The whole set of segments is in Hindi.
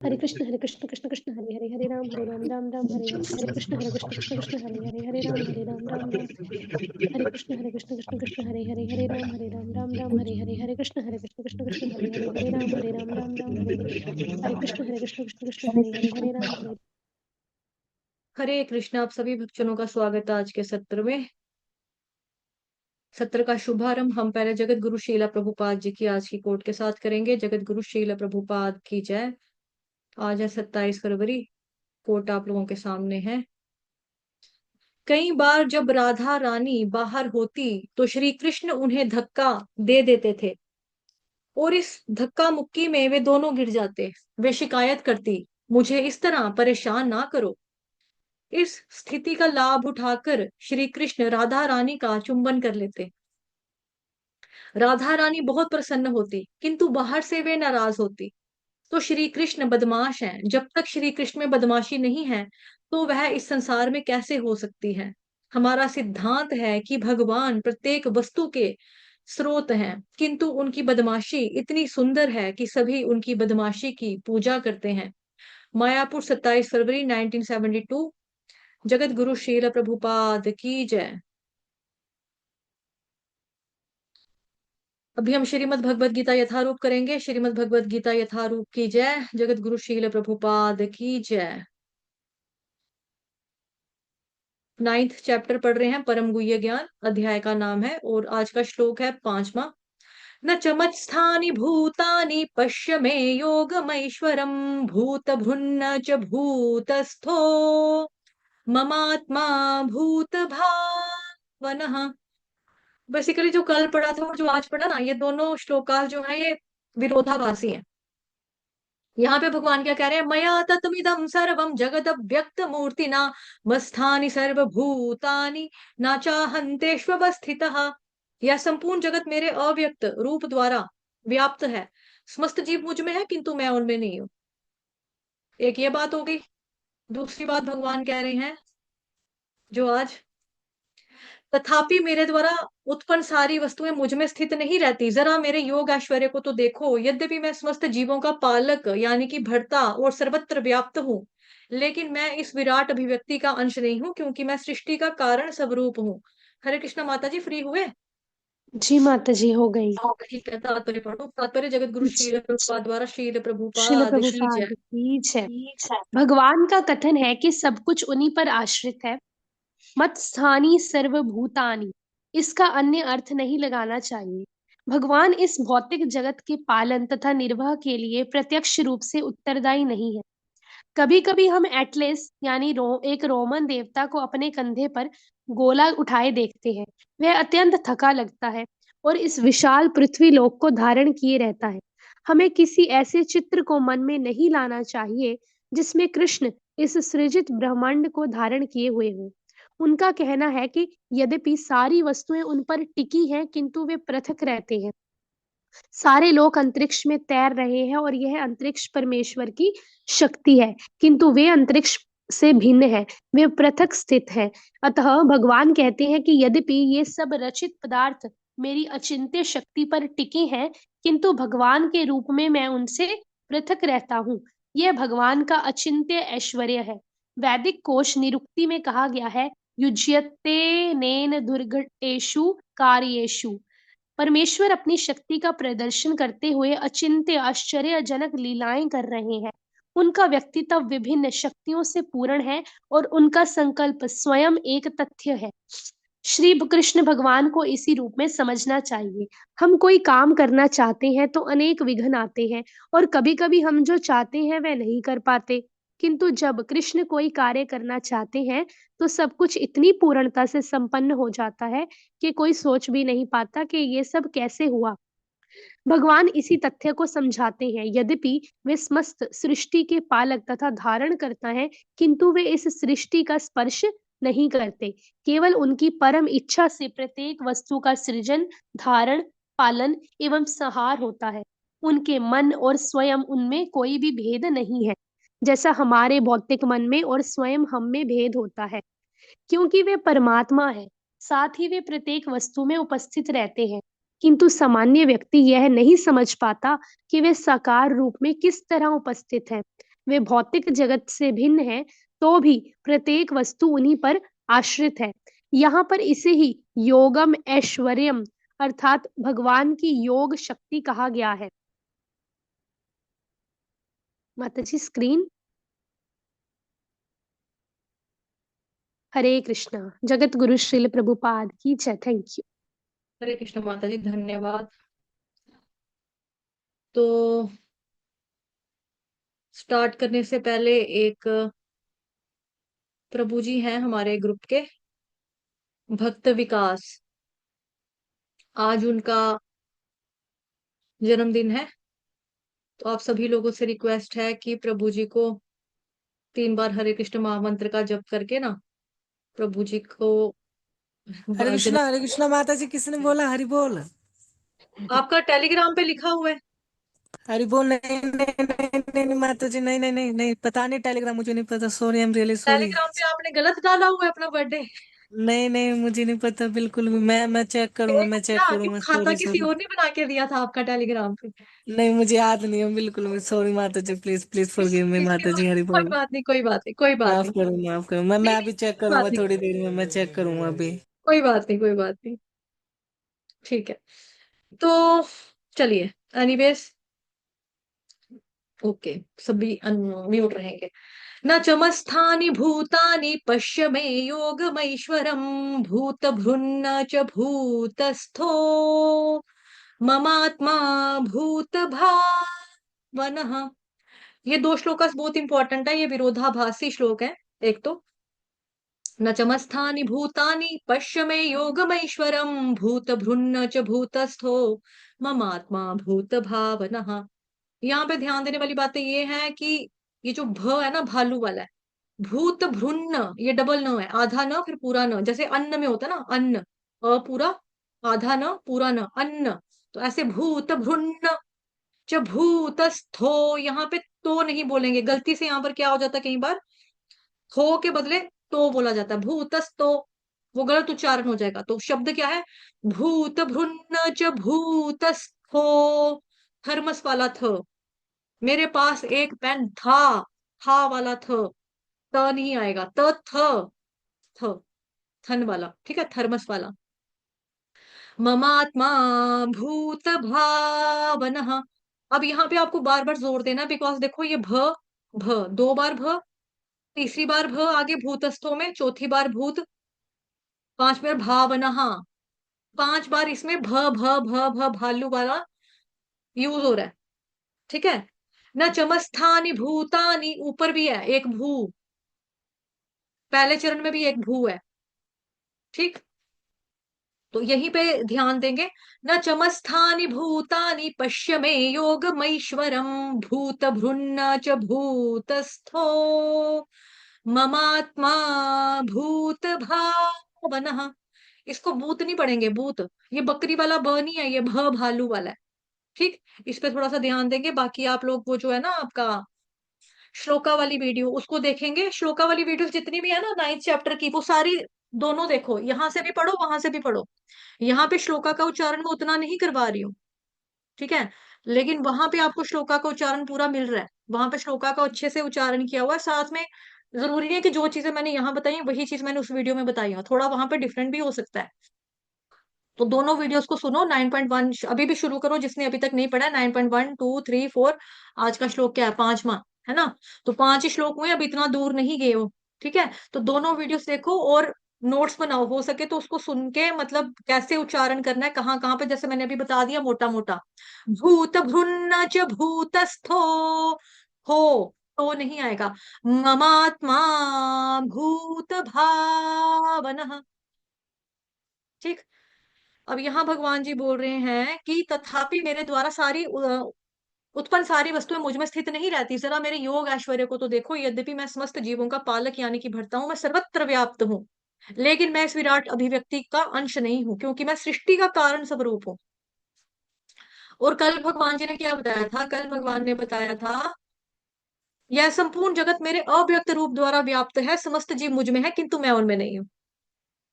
हरे कृष्ण कृष्ण कृष्ण हरे हरे, हरे राम राम राम हरे हरे, हरे कृष्ण कृष्ण कृष्ण हरे हरे, हरे राम राम, हरे कृष्ण कृष्ण कृष्ण हरे हरे, हरे राम राम हरे हरे, हरे कृष्ण कृष्ण कृष्ण हरे हरे, हरे राम राम हरे हरे, हरे कृष्ण कृष्ण कृष्ण हरे हरे, हरे राम हरे कृष्ण। आप सभी भक्तजनों का स्वागत है आज के सत्र में। सत्र का शुभारंभ हम पहले जगत गुरु श्रीला प्रभुपाद जी की आज की कोट के साथ करेंगे। जगत गुरु श्रीला प्रभुपाद की जय। आज है 27 फरवरी। कोट आप लोगों के सामने है। कई बार जब राधा रानी बाहर होती तो श्री कृष्ण उन्हें धक्का दे देते थे और इस धक्का मुक्की में वे दोनों गिर जाते। वे शिकायत करती, मुझे इस तरह परेशान ना करो। इस स्थिति का लाभ उठाकर श्री कृष्ण राधा रानी का चुंबन कर लेते। राधा रानी बहुत प्रसन्न होती, किंतु बाहर से वे नाराज होती। तो श्री कृष्ण बदमाश हैं। जब तक श्री कृष्ण में बदमाशी नहीं है तो वह इस संसार में कैसे हो सकती है। हमारा सिद्धांत है कि भगवान प्रत्येक वस्तु के स्रोत हैं, किंतु उनकी बदमाशी इतनी सुंदर है कि सभी उनकी बदमाशी की पूजा करते हैं। मायापुर 27 फरवरी 1972। जगत गुरु श्रील प्रभुपाद की जय। अभी हम श्रीमद् भगवद गीता यथारूप करेंगे। श्रीमद् भगवद गीता यथारूप की जय। जगत गुरु श्रील प्रभुपाद की जय। 9th चैप्टर पढ़ रहे हैं, परम गुह्य ज्ञान। अध्याय का नाम है और आज का श्लोक है 5वां। न चमत्स्थानि भूतानि पश्य मे योगमैश्वरम भूत भुन्न च भूतस्थो ममात्मा भूत भावनः। बेसिकली जो कल पढ़ा था और जो आज पढ़ा ना, ये दोनों श्लोकास जो है ये विरोधाभासी हैं। यहाँ पे भगवान क्या कह रहे हैं, मया ततमिदं सर्वम जगद व्यक्त मूर्तिना मस्थानि सर्वभूतानि न चाहन्तेष्वस्थितः। यह संपूर्ण जगत मेरे अव्यक्त रूप द्वारा व्याप्त है। समस्त जीव मुझ में है किंतु मैं उनमें नहीं हूं। एक ये बात हो गई। दूसरी बात भगवान कह रहे हैं जो आज, तथापि मेरे द्वारा उत्पन्न सारी वस्तुएं मुझ में स्थित नहीं रहती। जरा मेरे योग ऐश्वर्य को तो देखो। यद्यपि मैं समस्त जीवों का पालक यानी कि भर्ता और सर्वत्र व्याप्त हूँ, लेकिन मैं इस विराट अभिव्यक्ति का अंश नहीं हूँ, क्योंकि मैं सृष्टि का कारण स्वरूप हूँ। हरे कृष्ण। माता जी फ्री हुए? जी माता जी हो गई। ठीक है, तात्पर्य पढ़ो। तात्पर्य जगत गुरु श्रील प्रभुपाद द्वारा श्रील श्रील प्रभुपाद की जय। प्रभुपाद की जय। भगवान का कथन है कि सब कुछ उन्हीं पर आश्रित है। मत स्थानी सर्वभूतानि, इसका अन्य अर्थ नहीं लगाना चाहिए। भगवान इस भौतिक जगत के पालन तथा निर्वाह के लिए प्रत्यक्ष रूप से उत्तरदायी नहीं है। कभी कभी हम एटलस यानी एक रोमन देवता को अपने कंधे पर गोला उठाए देखते हैं। वह अत्यंत थका लगता है और इस विशाल पृथ्वी लोक को धारण किए रहता है। हमें किसी ऐसे चित्र को मन में नहीं लाना चाहिए जिसमें कृष्ण इस सृजित ब्रह्मांड को धारण किए हुए हों। उनका कहना है कि यद्यपि सारी वस्तुएं उन पर टिकी हैं, किंतु वे पृथक रहते हैं। सारे लोग अंतरिक्ष में तैर रहे हैं और यह अंतरिक्ष परमेश्वर की शक्ति है, किंतु वे अंतरिक्ष से भिन्न है, वे पृथक स्थित है। अतः भगवान कहते हैं कि यद्यपि ये सब रचित पदार्थ मेरी अचिंत्य शक्ति पर टिके हैं, किंतु भगवान के रूप में मैं उनसे पृथक रहता हूँ। यह भगवान का अचिंत्य ऐश्वर्य है। वैदिक कोश निरुक्ति में कहा गया है, युज्यते नेन दुर्घटेषु कार्येषु। परमेश्वर अपनी शक्ति का प्रदर्शन करते हुए अचिंत्य आश्चर्यजनक लीलाएं कर रहे हैं। उनका व्यक्तित्व विभिन्न शक्तियों से पूर्ण है और उनका संकल्प स्वयं एक तथ्य है। श्री कृष्ण भगवान को इसी रूप में समझना चाहिए। हम कोई काम करना चाहते हैं तो अनेक विघ्न आते हैं और कभी-कभी हम जो चाहते हैं वह नहीं कर पाते। किंतु जब कृष्ण कोई कार्य करना चाहते हैं तो सब कुछ इतनी पूर्णता से संपन्न हो जाता है कि कोई सोच भी नहीं पाता कि ये सब कैसे हुआ। भगवान इसी तथ्य को समझाते हैं। यद्यपि वे समस्त सृष्टि के पालक तथा धारण करता है, किंतु वे इस सृष्टि का स्पर्श नहीं करते। केवल उनकी परम इच्छा से प्रत्येक वस्तु का सृजन, धारण, पालन एवं संहार होता है। उनके मन और स्वयं उनमें कोई भी भेद नहीं है, जैसा हमारे भौतिक मन में और स्वयं हम में भेद होता है। क्योंकि वे परमात्मा है, साथ ही वे प्रत्येक वस्तु में उपस्थित रहते हैं। किंतु सामान्य व्यक्ति यह नहीं समझ पाता कि वे साकार रूप में किस तरह उपस्थित है। वे भौतिक जगत से भिन्न हैं, तो भी प्रत्येक वस्तु उन्हीं पर आश्रित है। यहाँ पर इसे ही योगम ऐश्वर्यम अर्थात भगवान की योग शक्ति कहा गया है। माताजी स्क्रीन। हरे कृष्णा। जगत गुरु श्रील प्रभुपाद की जय। Thank you. हरे कृष्ण माता जी, धन्यवाद। तो स्टार्ट करने से पहले एक प्रभु जी हैं हमारे ग्रुप के, भक्त विकास, आज उनका जन्मदिन है। तो आप सभी लोगों से रिक्वेस्ट है कि प्रभु जी को 3 बार हरे कृष्ण महामंत्र का जप करके ना प्रभु जी को जन्म। हरे कृष्णा माता जी, किसने बोला हरि बोल? आपका टेलीग्राम पे लिखा हुआ है। हरि बोल? नहीं नहीं नहीं नहीं नहीं, माता जी, नहीं नहीं नहीं नहीं, पता नहीं, टेलीग्राम मुझे नहीं पता, sorry, I am really sorry. Telegram पे आपने गलत डाला हुआ है अपना बर्थडे। नहीं नहीं, मुझे नहीं पता बिल्कुल भी। मैं चेक करूंगा, मैं चेक क्या क्यों, करूंगा, खाता सॉरी किसी सॉरी। और ने बना के दिया था आपका टेलीग्राम पे? नहीं, मुझे याद नहीं है बिल्कुल भी, सॉरी माता जी, प्लीज प्लीज किसी फॉरगिव मी किसी माता और, जी, हरि कोई बोल। बात नहीं, कोई बात नहीं, कोई बात माफ नहीं। करो, माफ करो, मैं नहीं नहीं, अभी चेक कोई बात करूंगा, नहीं, थोड़ी देर में मैं चेक करूंगा अभी। कोई बात नहीं, कोई बात नहीं। ठीक है। तो चलिए, एनीवेज, ओके, सभी म्यूट रहेंगे। न चमत्स्थानि भूतानि पश्य मे योगमैश्वरम् भूत भृन्न च भूतस्थो ममात्मा भूत भावनः। ये 2 श्लोक बहुत इंपॉर्टेंट है, ये विरोधाभासी श्लोक है। एक तो, न चमत्स्थानि भूतानि पश्य मे योगमैश्वरम् भूत भृन्न च भूतस्थो ममात्मा भूत भावनः। यहाँ पे ध्यान देने वाली बातें ये है कि ये जो भ है ना, भालू वाला है। भूत भ्रुन्न, ये डबल न है, आधा न फिर पूरा न, जैसे अन्न में होता है ना, अन्न, अ पूरा, आधा न पूरा न, अन्न। तो ऐसे भूत भ्रुन्न च भूतस्थो, यहाँ पे तो नहीं बोलेंगे, गलती से यहाँ पर क्या हो जाता है कई बार, हो के बदले तो बोला जाता है, भूतस्थो, वो गलत उच्चारण हो जाएगा। तो शब्द क्या है, भूत भ्रुन्न च भूतस्थो, थर्मस वाला थ, मेरे पास एक पेन था वाला थ, त नहीं आएगा, त थ, थ, थन वाला, ठीक है, थर्मस वाला। ममात्मा भूत भावनः। अब यहाँ पे आपको बार बार जोर देना, बिकॉज देखो ये भ 2 बार भ, तीसरी बार भ आगे भूतस्थों में, चौथी बार भूत, 5 बार भावनः, 5 बार इसमें भ भालू वाला यूज हो रहा है, ठीक है। न चमत्स्थानि भूतानि, ऊपर भी है एक भू, पहले चरण में भी एक भू है, ठीक। तो यहीं पे ध्यान देंगे। न चमत्स्थानि भूतानि पश्य मे योगमैश्वरम भूत भृन्न च भूतस्थो ममात्मा भूत भावनः। इसको भूत नहीं पढ़ेंगे, भूत, ये बकरी वाला ब नहीं है, ये भ भालू वाला है, ठीक। इस पे थोड़ा सा ध्यान देंगे। बाकी आप लोग वो जो है ना आपका श्लोका वाली वीडियो, उसको देखेंगे। श्लोका वाली वीडियो जितनी भी है ना 9th चैप्टर की, वो सारी दोनों देखो, यहाँ से भी पढ़ो वहां से भी पढ़ो। यहाँ पे श्लोका का उच्चारण मैं उतना नहीं करवा रही हूँ, ठीक है, लेकिन वहां पे आपको श्लोका का उच्चारण पूरा मिल रहा है, वहां पे श्लोका का अच्छे से उच्चारण किया हुआ है। साथ में जरूरी नहीं है कि जो चीजें मैंने यहाँ बताई वही चीज मैंने उस वीडियो में बताई है, थोड़ा वहां पे डिफरेंट भी हो सकता है। तो दोनों वीडियोस को सुनो। 9.1 अभी भी शुरू करो, जिसने अभी तक नहीं पढ़ा, 9.1 2 3 4, आज का श्लोक क्या है, 5वां है ना। तो 5 ही श्लोक हुए, अब इतना दूर नहीं गए हो, ठीक है। तो दोनों वीडियोस देखो और नोट्स बनाओ, हो सके तो उसको सुन के, मतलब कैसे उच्चारण करना है, कहाँ कहाँ पे, जैसे मैंने अभी बता दिया मोटा मोटा। भूत भृन्न च भूतस्थो, हो तो नहीं आएगा, ममात्मा भूत भावनः, ठीक। अब यहाँ भगवान जी बोल रहे हैं कि तथापि मेरे द्वारा उत्पन्न सारी वस्तुएं मुझ में स्थित नहीं रहती, जरा मेरे योग ऐश्वर्य को तो देखो। यद्यपि मैं समस्त जीवों का पालक यानी कि भरता हूं, मैं सर्वत्र व्याप्त हूँ, लेकिन मैं इस विराट अभिव्यक्ति का अंश नहीं हूं, क्योंकि मैं सृष्टि का कारण स्वरूप हूँ। और कल भगवान जी ने क्या बताया था, कल भगवान ने बताया था, यह संपूर्ण जगत मेरे अव्यक्त रूप द्वारा व्याप्त है, समस्त जीव मुझ में है किंतु मैं उनमें नहीं हूँ।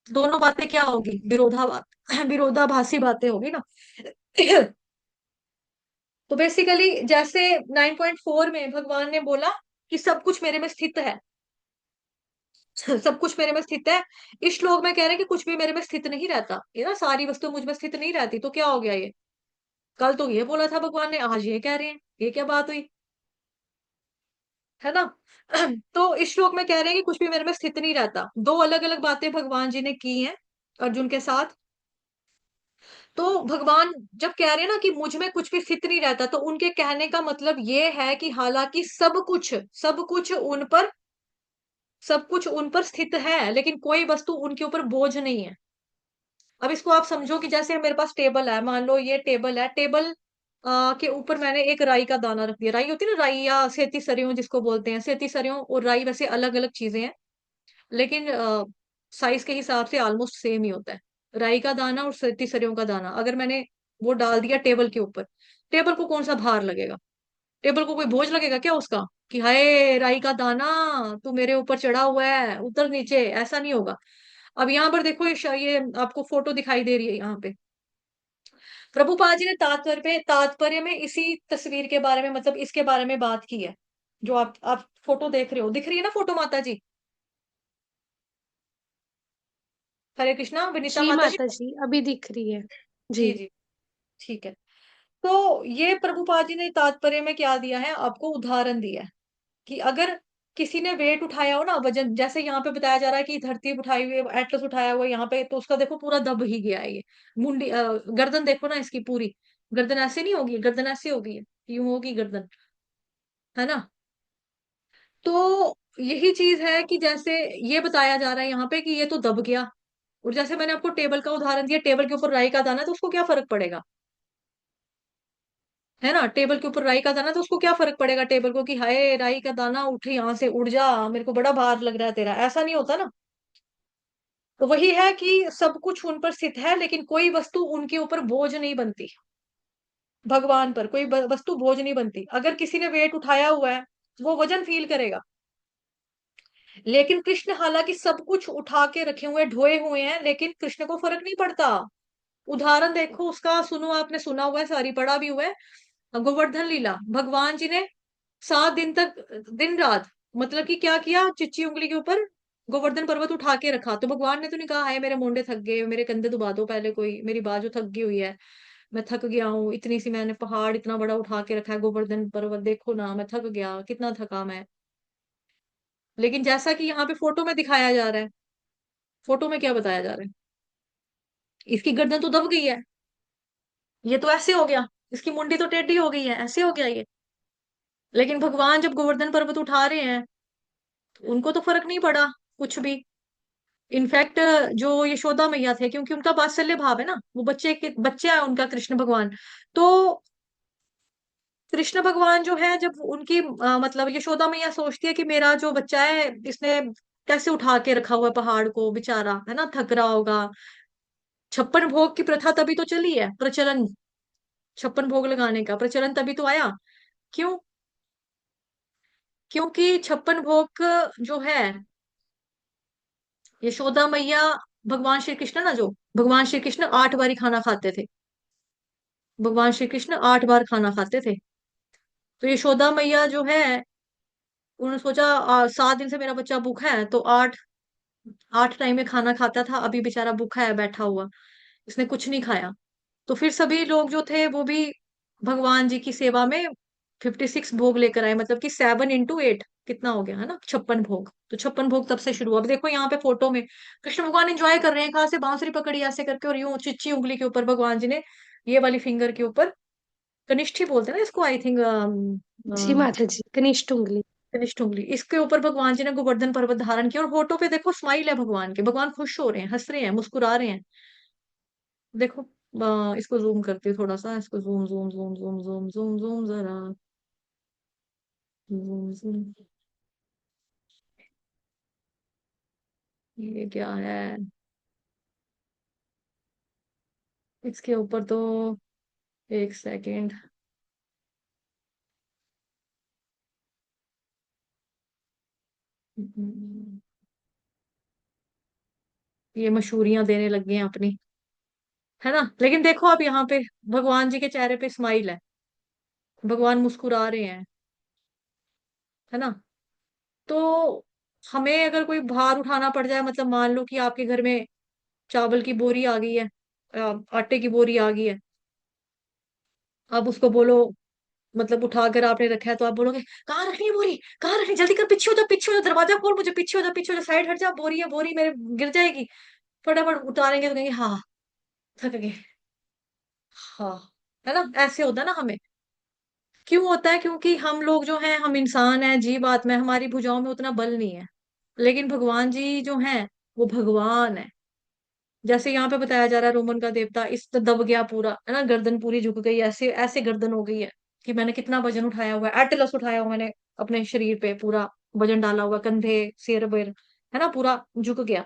दोनों बातें क्या होगी, विरोधाभासी बातें होगी ना। तो बेसिकली जैसे 9.4 में भगवान ने बोला कि सब कुछ मेरे में स्थित है। सब कुछ मेरे में स्थित है। इस श्लोक में कह रहे हैं कि कुछ भी मेरे में स्थित नहीं रहता, ये ना सारी वस्तु मुझ में स्थित नहीं रहती, तो क्या हो गया ये? कल तो ये बोला था भगवान ने, आज ये कह रहे हैं, ये क्या बात हुई? है ना? तो इस श्लोक में कह रहे हैं कि कुछ भी मेरे में स्थित नहीं रहता। दो अलग अलग बातें भगवान जी ने की हैं अर्जुन के साथ। तो भगवान जब कह रहे हैं ना कि मुझ में कुछ भी स्थित नहीं रहता, तो उनके कहने का मतलब ये है कि हालांकि सब कुछ उन पर स्थित है, लेकिन कोई वस्तु उनके ऊपर बोझ नहीं है। अब इसको आप समझो कि जैसे मेरे पास टेबल है, मान लो ये टेबल है, टेबल के ऊपर मैंने एक राई का दाना रख दिया। राई होती है ना, राई या सेती सरियों जिसको बोलते हैं। सेती सरियों और राई वैसे अलग अलग चीजें हैं, लेकिन साइज के हिसाब से ऑलमोस्ट सेम ही होता है। राई का दाना और सेती सरियों का दाना अगर मैंने वो डाल दिया टेबल के ऊपर, टेबल को कौन सा भार लगेगा? टेबल को कोई बोझ लगेगा क्या उसका, कि हाय राई का दाना तू मेरे ऊपर चढ़ा हुआ है, उतर नीचे? ऐसा नहीं होगा। अब यहाँ पर देखो, ये आपको फोटो दिखाई दे रही है यहाँ पे। प्रभुपाद जी ने तात्पर्य में इसी तस्वीर के बारे में, मतलब इसके बारे में बात की है। जो आप फोटो देख रहे हो, दिख रही है ना फोटो माता जी? हरे कृष्णा, विनीता जी माता जी। माता जी, अभी दिख रही है। जी। जी जी, ठीक है। तो ये प्रभुपाद जी ने तात्पर्य में क्या दिया है, आपको उदाहरण दिया है कि अगर किसी ने वेट उठाया हो ना, वजन, जैसे यहाँ पे बताया जा रहा है कि धरती उठाई हुई है, एटलस उठाया हुआ है यहाँ पे, तो उसका देखो पूरा दब ही गया है ये। मुंडी गर्दन देखो ना इसकी पूरी, गर्दन ऐसे नहीं होगी, गर्दन ऐसे होगी, यूं होगी गर्दन, है ना? तो यही चीज है कि जैसे ये बताया जा रहा है यहाँ पे कि ये तो दब गया। और जैसे मैंने आपको टेबल का उदाहरण दिया, टेबल के ऊपर राई का दाना, तो उसको क्या फर्क पड़ेगा? है ना? टेबल के ऊपर राई का दाना, तो उसको क्या फर्क पड़ेगा टेबल को, कि हाय राई का दाना उठ यहाँ से, उड़ जा, मेरे को बड़ा भार लग रहा है तेरा, ऐसा नहीं होता ना। तो वही है कि सब कुछ उन पर स्थित है, लेकिन कोई वस्तु उनके ऊपर बोझ नहीं बनती। भगवान पर कोई वस्तु बोझ नहीं बनती। अगर किसी ने वेट उठाया हुआ है, वो वजन फील करेगा। लेकिन कृष्ण हालांकि सब कुछ उठा के रखे हुए, ढोए हुए हैं, लेकिन कृष्ण को फर्क नहीं पड़ता। उदाहरण देखो उसका, सुनो, आपने सुना हुआ है, सारी पढ़ा भी हुआ है। गोवर्धन लीला, भगवान जी ने 7 दिन तक, दिन रात, मतलब कि क्या किया, चिच्ची उंगली के ऊपर गोवर्धन पर्वत उठा के रखा। तो भगवान ने तो नहीं कहा हाय मेरे मोंडे थक गए, मेरे कंधे दुबा दो पहले, कोई मेरी बाजू थक गई हुई है, मैं थक गया हूँ, इतनी सी मैंने पहाड़ इतना बड़ा उठा के रखा है, गोवर्धन पर्वत देखो ना, मैं थक गया, कितना थका मैं। लेकिन जैसा कि यहाँ पे फोटो में दिखाया जा रहा है, फोटो में क्या बताया जा रहा है, इसकी गर्दन तो दब गई है, ये तो ऐसे हो गया, इसकी मुंडी तो टेढ़ी हो गई है, ऐसे हो गया ये। लेकिन भगवान जब गोवर्धन पर्वत उठा रहे हैं, तो उनको तो फर्क नहीं पड़ा कुछ भी। इनफैक्ट जो यशोदा मैया थे, क्योंकि उनका वात्सल्य भाव है ना, वो बच्चे है उनका कृष्ण भगवान। तो कृष्ण भगवान जो है, जब उनकी मतलब यशोदा मैया सोचती है कि मेरा जो बच्चा है, इसने कैसे उठा के रखा हुआ है पहाड़ को, बेचारा है ना, थक रहा होगा। 56 भोग की प्रथा तभी तो चली है, प्रचलन, 56 भोग लगाने का प्रचलन तभी तो आया। क्यों? क्योंकि 56 भोग जो है, यशोदा मैया, भगवान श्री कृष्ण ना, जो भगवान श्री कृष्ण 8 बारी खाना खाते थे, भगवान श्री कृष्ण 8 बार खाना खाते थे। तो यशोदा मैया जो है, उन्होंने सोचा 7 दिन से मेरा बच्चा भूखा है, तो आठ आठ टाइम में खाना खाता था, अभी बेचारा भूखा है बैठा हुआ, इसने कुछ नहीं खाया। तो फिर सभी लोग जो थे वो भी भगवान जी की सेवा में 56 भोग लेकर आए, मतलब कि 7 into 8 कितना हो गया, है ना, 56 भोग। तो 56 भोग तब से शुरू हुआ। अब देखो यहाँ पे फोटो में कृष्ण भगवान एंजॉय कर रहे हैं, कहाँ से बांसुरी पकड़ी ऐसे करके, और यूं चिच्ची उंगली के ऊपर भगवान जी ने, ये वाली फिंगर के ऊपर, कनिष्ठी बोलते हैं ना इसको, आई थिंक, जी माता जी, कनिष्ठ उंगली। कनिष्ठ उंगली, इसके ऊपर भगवान जी ने गोवर्धन पर्वत धारण किया। और फोटो पे देखो स्माइल है भगवान के, भगवान खुश हो रहे हैं, हंस रहे हैं, मुस्कुरा रहे हैं। देखो, इसको जूम करती हूँ थोड़ा सा, इसको zoom zoom zoom zoom zoom zoom zoom जरा, जूम जूम। ये क्या है, इसके ऊपर तो, एक सेकेंड, ये मशहूरियां देने लग गए हैं अपनी, है ना? लेकिन देखो अब यहाँ पे भगवान जी के चेहरे पे स्माइल है, भगवान मुस्कुरा रहे हैं, है ना? तो हमें अगर कोई भार उठाना पड़ जाए, मतलब मान लो कि आपके घर में चावल की बोरी आ गई है, आटे की बोरी आ गई है, अब उसको बोलो, मतलब उठाकर आपने रखा है, तो आप बोलोगे कहाँ रखनी है बोरी, कहाँ रखनी, जल्दी कर, पीछे हो जा, पीछे हो जा, दरवाजा खोल, मुझे पीछे हो जा, पीछे हो जा, साइड हट जा, बोरी है बोरी मेरे गिर जाएगी। फटाफट उतारेंगे तो कहेंगे हाँ थक गए। हाँ, है ना, ऐसे होता है ना हमें। क्यों होता है? क्योंकि हम लोग जो हैं, हम इंसान हैं, जीव आत्मा है, हमारी भुजाओं में उतना बल नहीं है। लेकिन भगवान जी जो हैं, वो भगवान है। जैसे यहाँ पे बताया जा रहा है, रोमन का देवता इस तो दब गया पूरा, है ना, गर्दन पूरी झुक गई, ऐसे ऐसे गर्दन हो गई है कि मैंने कितना वजन उठाया हुआ है, एटलस उठाया हुआ मैंने अपने शरीर पे, पूरा वजन डाला हुआ, कंधे, सिर वेर, है ना, पूरा झुक गया।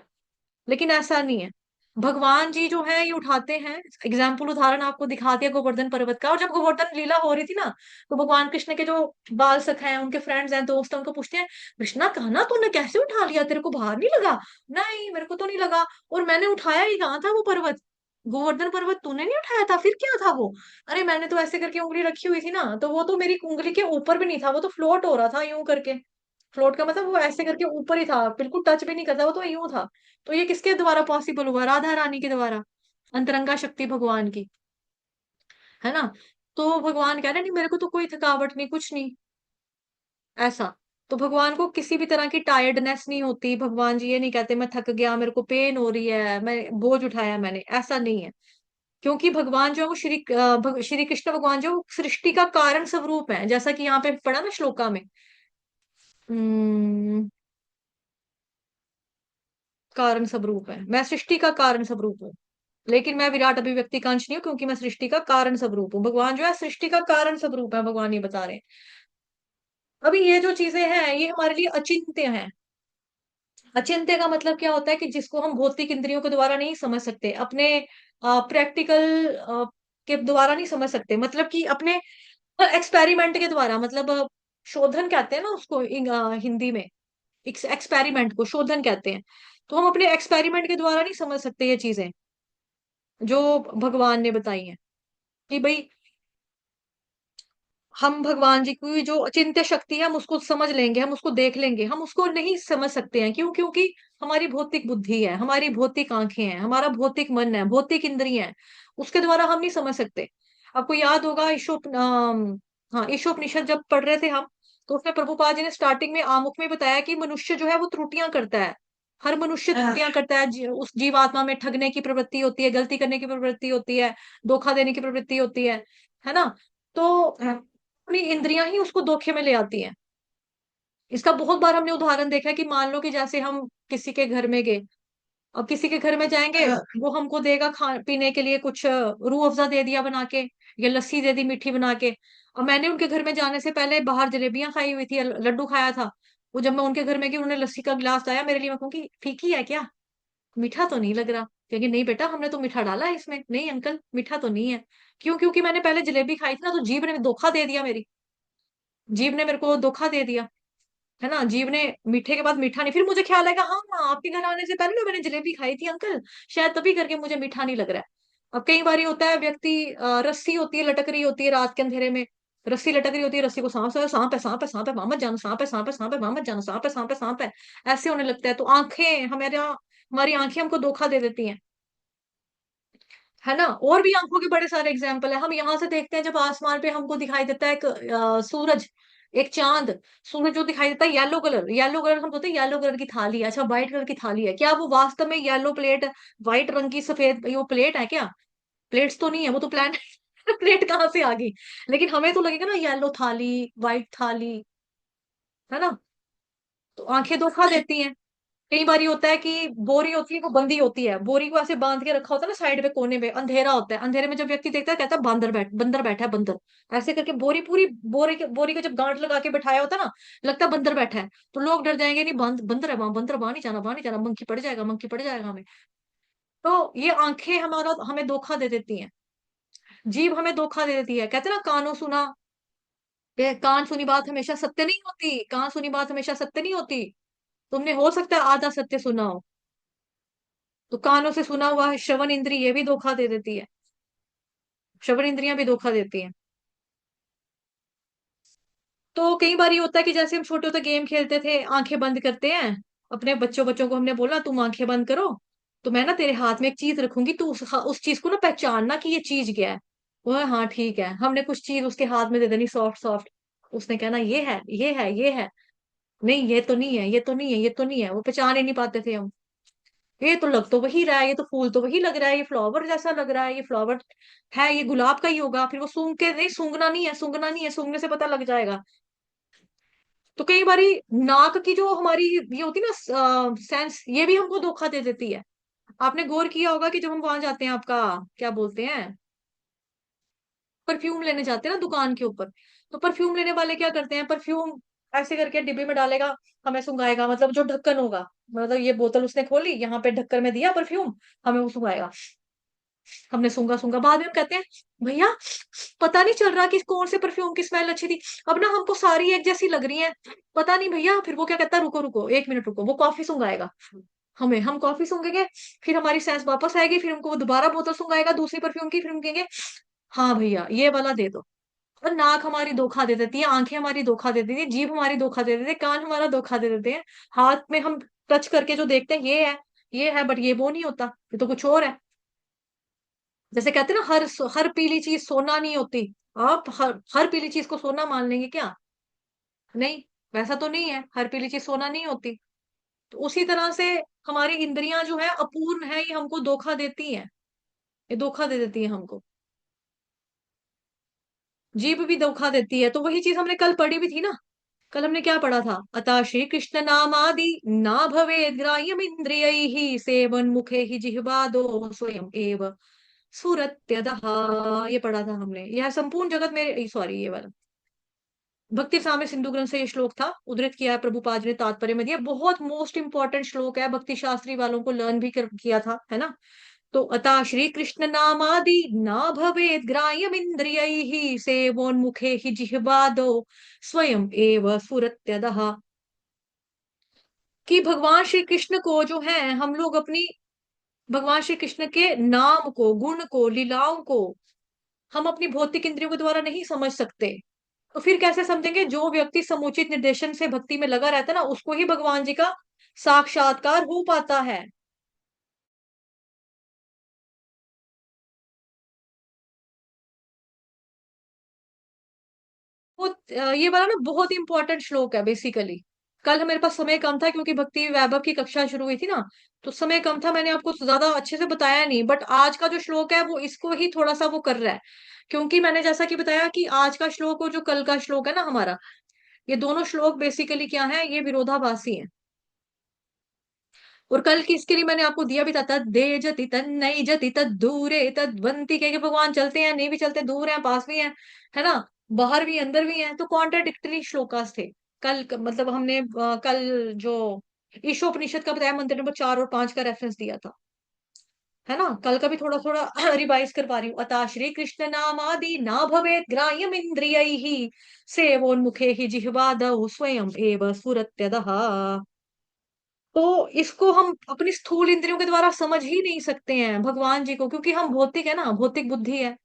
लेकिन ऐसा नहीं है। भगवान जी जो है ये उठाते हैं। एग्जाम्पल, उदाहरण आपको दिखा दिया गोवर्धन पर्वत का। और जब गोवर्धन लीला हो रही थी ना, तो भगवान कृष्ण के जो बाल सखा हैं, उनके फ्रेंड्स हैं, दोस्त हैं, उनको पूछते हैं, कृष्णा कहना तूने कैसे उठा लिया, तेरे को भार नहीं लगा? नहीं, मेरे को तो नहीं लगा। और मैंने उठाया ही कहाँ था वो पर्वत, गोवर्धन पर्वत तूने नहीं उठाया था, फिर क्या था वो? अरे मैंने तो ऐसे करके उंगली रखी हुई थी ना, तो वो तो मेरी उंगली के ऊपर भी नहीं था, वो तो फ्लोट हो रहा था यूं करके। फ्लोट का मतलब वो ऐसे करके ऊपर ही था, बिल्कुल टच भी नहीं करता, वो तो यूं था। तो ये किसके द्वारा पॉसिबल हुआ? राधा रानी के द्वारा, अंतरंगा शक्ति भगवान की, है ना। तो भगवान कह रहे नहीं, मेरे को तो कोई थकावट नहीं, कुछ नहीं ऐसा। तो भगवान को किसी भी तरह की टायर्डनेस नहीं होती। भगवान जी ये नहीं कहते मैं थक गया, मेरे को पेन हो रही है, मैं बोझ उठाया मैंने, ऐसा नहीं है। क्योंकि भगवान जो है वो श्री कृष्ण भगवान जो सृष्टि का कारण स्वरूप है, जैसा कि यहाँ पे पढ़ा ना श्लोका में। हम्म, कारण स्वरूप है, मैं सृष्टि का कारण स्वरूप हूँ। लेकिन मैं विराट अभिव्यक्ति का अंश नहीं हूँ, क्योंकि मैं सृष्टि का कारण स्वरूप हूँ। भगवान जो है सृष्टि का कारण स्वरूप है, भगवान ये बता रहे हैं। अभी ये जो चीजें हैं, ये हमारे लिए अचिंत्य हैं। अचिंत्य का मतलब क्या होता है? कि जिसको हम भौतिक इंद्रियों के द्वारा नहीं समझ सकते, अपने प्रैक्टिकल के द्वारा नहीं समझ सकते, मतलब कि अपने एक्सपेरिमेंट के द्वारा, मतलब शोधन कहते हैं ना उसको हिंदी में। एक्सपेरिमेंट को शोधन कहते हैं। तो हम अपने एक्सपेरिमेंट के द्वारा नहीं समझ सकते ये चीजें जो भगवान ने बताई हैं। कि भाई हम भगवान जी की जो अचिंत्य शक्ति है, हम उसको समझ लेंगे, हम उसको देख लेंगे, हम उसको नहीं समझ सकते हैं। क्यों? क्योंकि हमारी भौतिक बुद्धि है, हमारी भौतिक आंखें हैं, हमारा भौतिक मन है, भौतिक इंद्रियां हैं, उसके द्वारा हम नहीं समझ सकते। आपको याद होगा हाँ, ईशोपनिषद जब पढ़ रहे थे हम, तो उसमें प्रभुपाद जी ने स्टार्टिंग में आमुख में बताया कि मनुष्य जो है वो त्रुटियां करता है। हर मनुष्य त्रुटियां करता है। उस जीवात्मा में ठगने की प्रवृत्ति होती है, गलती करने की प्रवृत्ति होती है, धोखा देने की प्रवृत्ति होती है ना। तो अपनी इंद्रियां ही उसको धोखे में ले आती हैं। इसका बहुत बार हमने उदाहरण देखा है कि मान लो कि जैसे हम किसी के घर में गए, अब किसी के घर में जाएंगे, वो हमको देगा खा पीने के लिए कुछ रूह अफ़ज़ा दे दिया बना के, या लस्सी दे दी मीठी बना के। और मैंने उनके घर में जाने से पहले बाहर जलेबियां खाई हुई थी, लड्डू खाया था। वो जब मैं उनके घर में गई, उन्होंने लस्सी का गिलास लाया मेरे लिए, मैं कहूँगी फीकी है क्या, मीठा तो नहीं लग रहा? क्योंकि नहीं बेटा, हमने तो मीठा डाला है इसमें। नहीं अंकल, मीठा तो नहीं है। क्यों? क्योंकि मैंने पहले जलेबी खाई थी ना, तो जीभ ने धोखा दे दिया, मेरी जीभ ने मेरे को धोखा दे दिया, है ना। जीभ ने मीठे के बाद मीठा नहीं, फिर मुझे ख्याल आएगा हाँ हाँ, आपके घर आने से पहले ना मैंने जलेबी खाई थी अंकल, शायद तभी करके मुझे मीठा नहीं लग रहा है। अब कई बार होता है, व्यक्ति रस्सी होती है, लटक रही होती है रात के अंधेरे में, रस्सी लटक रही होती है, रस्सी को सांप है, सांप है, सांप है, सांप है, वहां मत जाना, सांप है, सांप है, सांप है, वहां मत जाना, सांप है, सांप है, सांप है, ऐसे होने लगता है। तो आंखें हमारी आंखें हमको धोखा दे देती हैं, है ना। और भी आंखों के बड़े सारे एग्जाम्पल है। हम यहाँ से देखते हैं, जब आसमान पे हमको दिखाई देता है एक सूरज, एक चांद, सूरज जो दिखाई देता है येलो कलर, येलो कलर हम बोलते हैं येलो कलर की थाली है। अच्छा, व्हाइट कलर की थाली है क्या? वो वास्तव में येलो प्लेट, व्हाइट रंग की सफेद ये वो प्लेट है क्या? प्लेट्स तो नहीं है, वो तो प्लान प्लेट कहाँ से आ गई? लेकिन हमें तो लगेगा ना येलो थाली, व्हाइट थाली, है ना। तो आंखें धोखा देती हैं। कई बार होता है कि बोरी होती है, वो बंधी होती है, बोरी को ऐसे बांध के रखा होता है ना साइड में कोने में, अंधेरा होता है, अंधेरे में जब व्यक्ति देखता है कहता है बंदर बैठा है, बंदर। ऐसे करके बोरी पूरी, बोरी को जब गांठ लगा के बैठाया होता है ना, लगता है बंदर बैठा है। तो लोग डर जाएंगे, नहीं बंदर है वहां, बंदर वहां नहीं जाना, वहां नहीं जाना, मंकी पड़ जाएगा, मंकी पड़ जाएगा हमें। तो ये आंखें हमारा हमें धोखा दे देती हैं, जीभ हमें धोखा दे देती है। कहते हैं ना, कानों सुना, कान सुनी बात हमेशा सत्य नहीं होती, कान सुनी बात हमेशा सत्य नहीं होती। तुमने हो सकता है आधा सत्य सुना हो। तो कानों से सुना हुआ है, श्रवण इंद्रिय ये भी धोखा दे देती है, श्रवण इंद्रियां भी धोखा देती हैं। तो कई बार ये होता है कि जैसे हम छोटे होते गेम खेलते थे, आंखें बंद करते हैं, अपने बच्चों बच्चों को हमने बोला तुम आंखें बंद करो, तो मैं ना तेरे हाथ में एक चीज रखूंगी, तू उस चीज को ना पहचानना कि ये चीज क्या है। वो हाँ ठीक है, हमने कुछ चीज उसके हाथ में दे देनी सॉफ्ट सॉफ्ट, उसने कहना ये है ये है ये है, नहीं ये तो नहीं है ये तो नहीं है ये तो नहीं है, वो पहचान ही नहीं पाते थे हम। ये तो लग तो वही रहा है, ये तो फूल तो वही लग रहा है, ये फ्लावर जैसा लग रहा है, ये फ्लावर है, ये गुलाब का ही होगा, फिर वो सूंघ के नहीं, सूंघना नहीं है, सूंघना नहीं है, सूंघने से पता लग जाएगा। तो कई बारी नाक की जो हमारी ये होती है ना सेंस, ये भी हमको धोखा दे देती है। आपने गौर किया होगा कि जब हम वहां जाते हैं, आपका क्या बोलते हैं, परफ्यूम लेने जाते हैं ना दुकान के ऊपर, तो परफ्यूम लेने वाले क्या करते हैं, परफ्यूम ऐसे करके डिब्बे में डालेगा, हमें सुंघाएगा, मतलब जो ढक्कन होगा, मतलब ये बोतल उसने खोली, यहाँ पे ढक्कन में दिया परफ्यूम, हमें वो सुंघाएगा। हमने सूंघा सूंघा, बाद में हम कहते हैं भैया पता नहीं चल रहा कि कौन से परफ्यूम की स्मेल अच्छी थी, अब ना हमको सारी एक जैसी लग रही है, पता नहीं भैया। फिर वो क्या कहता है, रुको रुको एक मिनट रुको, वो कॉफी सुंघाएगा हमें, हम कॉफी सूंघेंगे, फिर हमारी सेंस वापस आएगी, फिर हमको वो दोबारा बोतल सुंघाएगा दूसरी परफ्यूम की, फिर हम कहेंगे हाँ भैया ये वाला दे दो। और नाक हमारी धोखा दे देती है, आंखें हमारी धोखा दे देती है, जीभ हमारी धोखा दे देती है, कान हमारा धोखा दे देते हैं, हाथ में हम टच करके जो देखते हैं ये है, बट ये वो नहीं होता, ये तो कुछ और है। जैसे कहते हैं ना, हर पीली चीज सोना नहीं होती, आप हर पीली चीज को सोना मान लेंगे क्या? नहीं, वैसा तो नहीं है, हर पीली चीज सोना नहीं होती। तो उसी तरह से हमारी इंद्रियां जो है अपूर्ण है, ये हमको धोखा देती हैं, ये धोखा दे देती है हमको, जीभ भी धोखा देती है। तो वही चीज हमने कल पढ़ी भी थी ना, कल हमने क्या पढ़ा था, अतः श्री कृष्ण नामादि ना भवेद ग्राह्यम इंद्रियैहि सेवन मुखे ही जिह्वादो स्वयं एव सुरत्यदः। ये पढ़ा था हमने, यह संपूर्ण जगत में, सॉरी ये वाला भक्ति साम्य सिंधु ग्रंथ से ये श्लोक था, उद्धृत किया है प्रभुपाद ने तात्पर्य में दिया, बहुत मोस्ट इंपॉर्टेंट श्लोक है, भक्ति शास्त्री वालों को लर्न भी किया था, है ना। तो अतः श्री कृष्ण नामादि ना भवेद ग्राह्यम इंद्रियैहि सेवोन्मुखे ही जिह्वादो स्वयं एव स्फुरत्यदः। कि भगवान श्री कृष्ण को जो है हम लोग अपनी, भगवान श्री कृष्ण के नाम को, गुण को, लीलाओं को हम अपनी भौतिक इंद्रियों के द्वारा नहीं समझ सकते। तो फिर कैसे समझेंगे? जो व्यक्ति समुचित निर्देशन से भक्ति में लगा रहता है ना, उसको ही भगवान जी का साक्षात्कार हो पाता है। वो ये वाला ना बहुत इंपॉर्टेंट श्लोक है बेसिकली। कल मेरे पास समय कम था क्योंकि भक्ति वैभव की कक्षा शुरू हुई थी ना, तो समय कम था, मैंने आपको ज्यादा अच्छे से बताया नहीं, बट आज का जो श्लोक है वो इसको ही थोड़ा सा वो कर रहा है। क्योंकि मैंने जैसा कि बताया कि आज का श्लोक और जो कल का श्लोक है ना हमारा, ये दोनों श्लोक बेसिकली क्या है, ये विरोधाभासी है। और कल की इसके लिए मैंने आपको दिया भी था, तद दे जति तद नहीं जति तद दूरे तद्वंति, कह के भगवान चलते हैं नहीं भी चलते, दूर हैं पास भी हैं, है ना, बाहर भी अंदर भी हैं, तो कॉन्ट्राडिक्टरी श्लोकास थे। मतलब हमने कल जो ईशोपनिषद का बताया, मंत्र नंबर 4 और 5 का रेफरेंस दिया था, है ना। कल का भी थोड़ा थोड़ा रिवाइज कर पा रही हूँ। अतः श्री कृष्ण नामादि ना भवेत ग्राह्यम इंद्रियैहि सेवोन्मुखे ही जिह्वादौ स्वयं एव स्फुरत्यदः। तो इसको हम अपनी स्थूल इंद्रियों के द्वारा समझ ही नहीं सकते हैं भगवान जी को, क्योंकि हम भौतिक है ना, भौतिक बुद्धि है।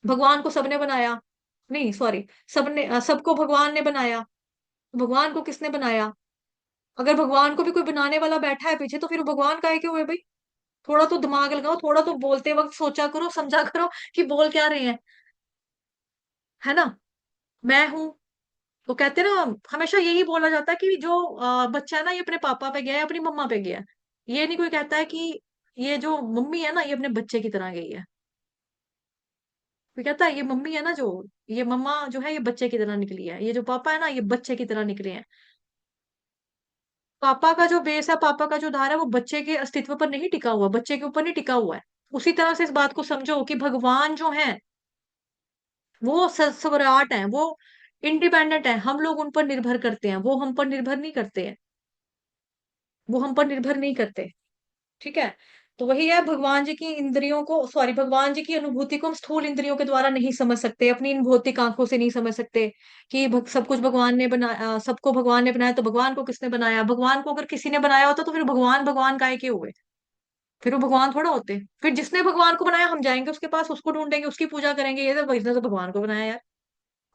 भगवान को सबने बनाया, नहीं सॉरी, सबने सबको भगवान ने बनाया, भगवान को किसने बनाया? अगर भगवान को भी कोई बनाने वाला बैठा है पीछे, तो फिर वो भगवान काहे के हुए भाई? थोड़ा तो दिमाग लगाओ, थोड़ा तो बोलते वक्त सोचा करो, समझा करो कि बोल क्या रहे हैं, है ना। मैं हूं, तो कहते हैं ना, हमेशा यही बोला जाता है कि जो बच्चा है ना, ये अपने पापा पे गया है, अपनी मम्मा पे गया है। ये नहीं कोई कहता है कि ये जो मम्मी है ना, ये अपने बच्चे की तरह गई है। कोई कहता है ये मम्मी है ना, जो ये मम्मा जो है, ये बच्चे की तरह निकली है, ये जो पापा है ना, ये बच्चे की तरह निकले हैं। पापा का जो बेस है, पापा का जो धार है, वो बच्चे के अस्तित्व पर नहीं टिका हुआ, बच्चे के ऊपर नहीं टिका हुआ है। उसी तरह से इस बात को समझो कि भगवान जो है वो स्वराट है, वो इंडिपेंडेंट है, हम लोग उन पर निर्भर करते हैं, वो हम पर निर्भर नहीं करते हैं, वो हम पर निर्भर नहीं करते। ठीक है। तो वही है, भगवान जी की इंद्रियों को, सॉरी, भगवान जी की अनुभूति को हम स्थूल इंद्रियों के द्वारा नहीं समझ सकते, अपनी इन भौतिक आंखों से नहीं समझ सकते कि सब कुछ भगवान ने बनाया, सबको भगवान ने बनाया, तो भगवान को किसने बनाया? भगवान को अगर किसी ने बनाया होता तो फिर भगवान भगवान काहे के हुए? फिर वो भगवान थोड़ा होते। फिर जिसने भगवान को बनाया हम जाएंगे उसके पास, उसको ढूंढेंगे, उसकी पूजा करेंगे, ये तो इसने तो भगवान को बनाया यार।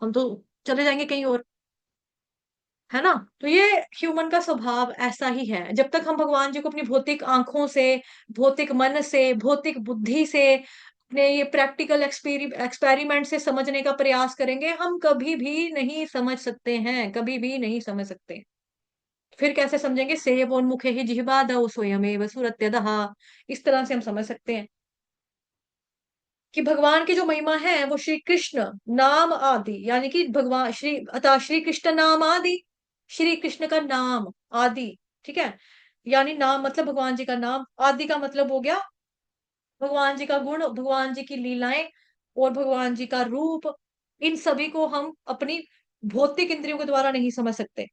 हम तो चले जाएंगे कहीं और, है ना। तो ये ह्यूमन का स्वभाव ऐसा ही है। जब तक हम भगवान जी को अपनी भौतिक आंखों से, भौतिक मन से, भौतिक बुद्धि से, अपने ये प्रैक्टिकल एक्सपेरिमेंट से समझने का प्रयास करेंगे, हम कभी भी नहीं समझ सकते हैं, कभी भी नहीं समझ सकते। फिर कैसे समझेंगे? सेयोन्मुखे ही जिह्वादौ स्वयमेव सुरत्यदः, इस तरह से हम समझ सकते हैं कि भगवान की जो महिमा है वो श्री कृष्ण नाम आदि, यानी कि भगवान श्री, अतः श्री कृष्ण नाम आदि, श्री कृष्ण का नाम आदि, ठीक है। यानी नाम मतलब भगवान जी का नाम, आदि का मतलब हो गया भगवान जी का गुण, भगवान जी की लीलाएं और भगवान जी का रूप। इन सभी को हम अपनी भौतिक इंद्रियों के द्वारा नहीं समझ सकते,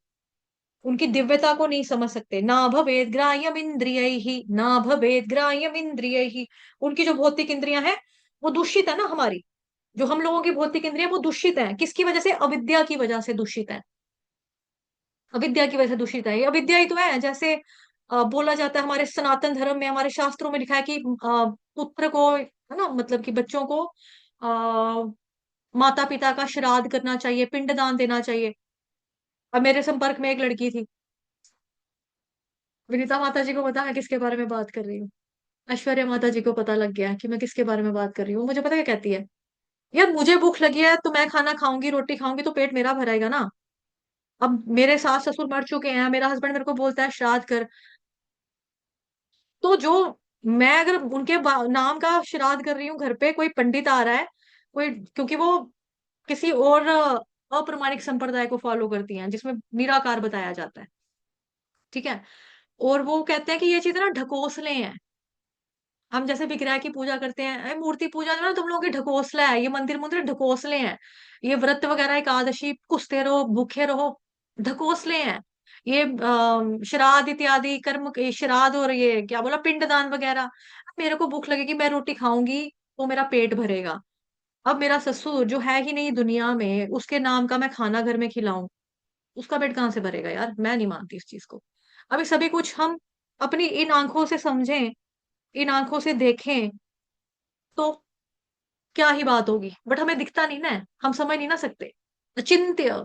उनकी दिव्यता को नहीं समझ सकते। ना भवेद ग्राह्यम इंद्रियैहि, ना भवेद ग्राह्यम इंद्रियैहि। उनकी जो भौतिक इंद्रियां हैं वो दूषित है ना हमारी, जो हम लोगों की भौतिक इंद्रियां वो दूषित है, किसकी वजह से? अविद्या की वजह से दूषित है, अविद्या की वजह से दूषित है। ये अविद्या ही तो है। जैसे बोला जाता है हमारे सनातन धर्म में, हमारे शास्त्रों में लिखा है कि पुत्र को, है ना, मतलब कि बच्चों को माता पिता का श्राद्ध करना चाहिए, पिंडदान देना चाहिए। अब मेरे संपर्क में एक लड़की थी, विनीता माता जी को पता है किसके बारे में बात कर रही हूँ? ऐश्वर्या माता जी को पता लग गया कि मैं किसके बारे में बात कर रही हूँ। मुझे पता क्या कहती है? यार मुझे भूख लगी है तो मैं खाना खाऊंगी, रोटी खाऊंगी तो पेट मेरा भरेगा ना। अब मेरे सास ससुर मर चुके हैं, मेरा हस्बैंड मेरे को बोलता है श्राद्ध कर, तो जो मैं अगर उनके नाम का श्राद्ध कर रही हूँ, घर पे कोई पंडित आ रहा है, कोई, क्योंकि वो किसी और अप्रामाणिक संप्रदाय को फॉलो करती हैं जिसमें निराकार बताया जाता है, ठीक है। और वो कहते हैं कि ये चीजें ना ढकोसले हैं। हम जैसे विग्रह की पूजा करते हैं, मूर्ति पूजा जो है ना, तुम लोगों की ढकोसला है, ये मंदिर मंदिर ढकोसले हैं। ये व्रत वगैरह एकादशी कुछते रहो, भूखे रहो, ढकोसले हैं। ये श्राद्ध इत्यादि कर्म, ये श्राद्ध और ये क्या बोला, पिंडदान वगैरह। मेरे को भूख लगेगी, मैं रोटी खाऊंगी तो मेरा पेट भरेगा। अब मेरा ससुर जो है ही नहीं दुनिया में, उसके नाम का मैं खाना घर में खिलाऊं, उसका पेट कहाँ से भरेगा यार? मैं नहीं मानती इस चीज को। अभी सभी कुछ हम अपनी इन आंखों से समझें, इन आंखों से देखें, तो क्या ही बात होगी। बट हमें दिखता नहीं ना है, हम समझ नहीं ना सकते। अचिंत्य,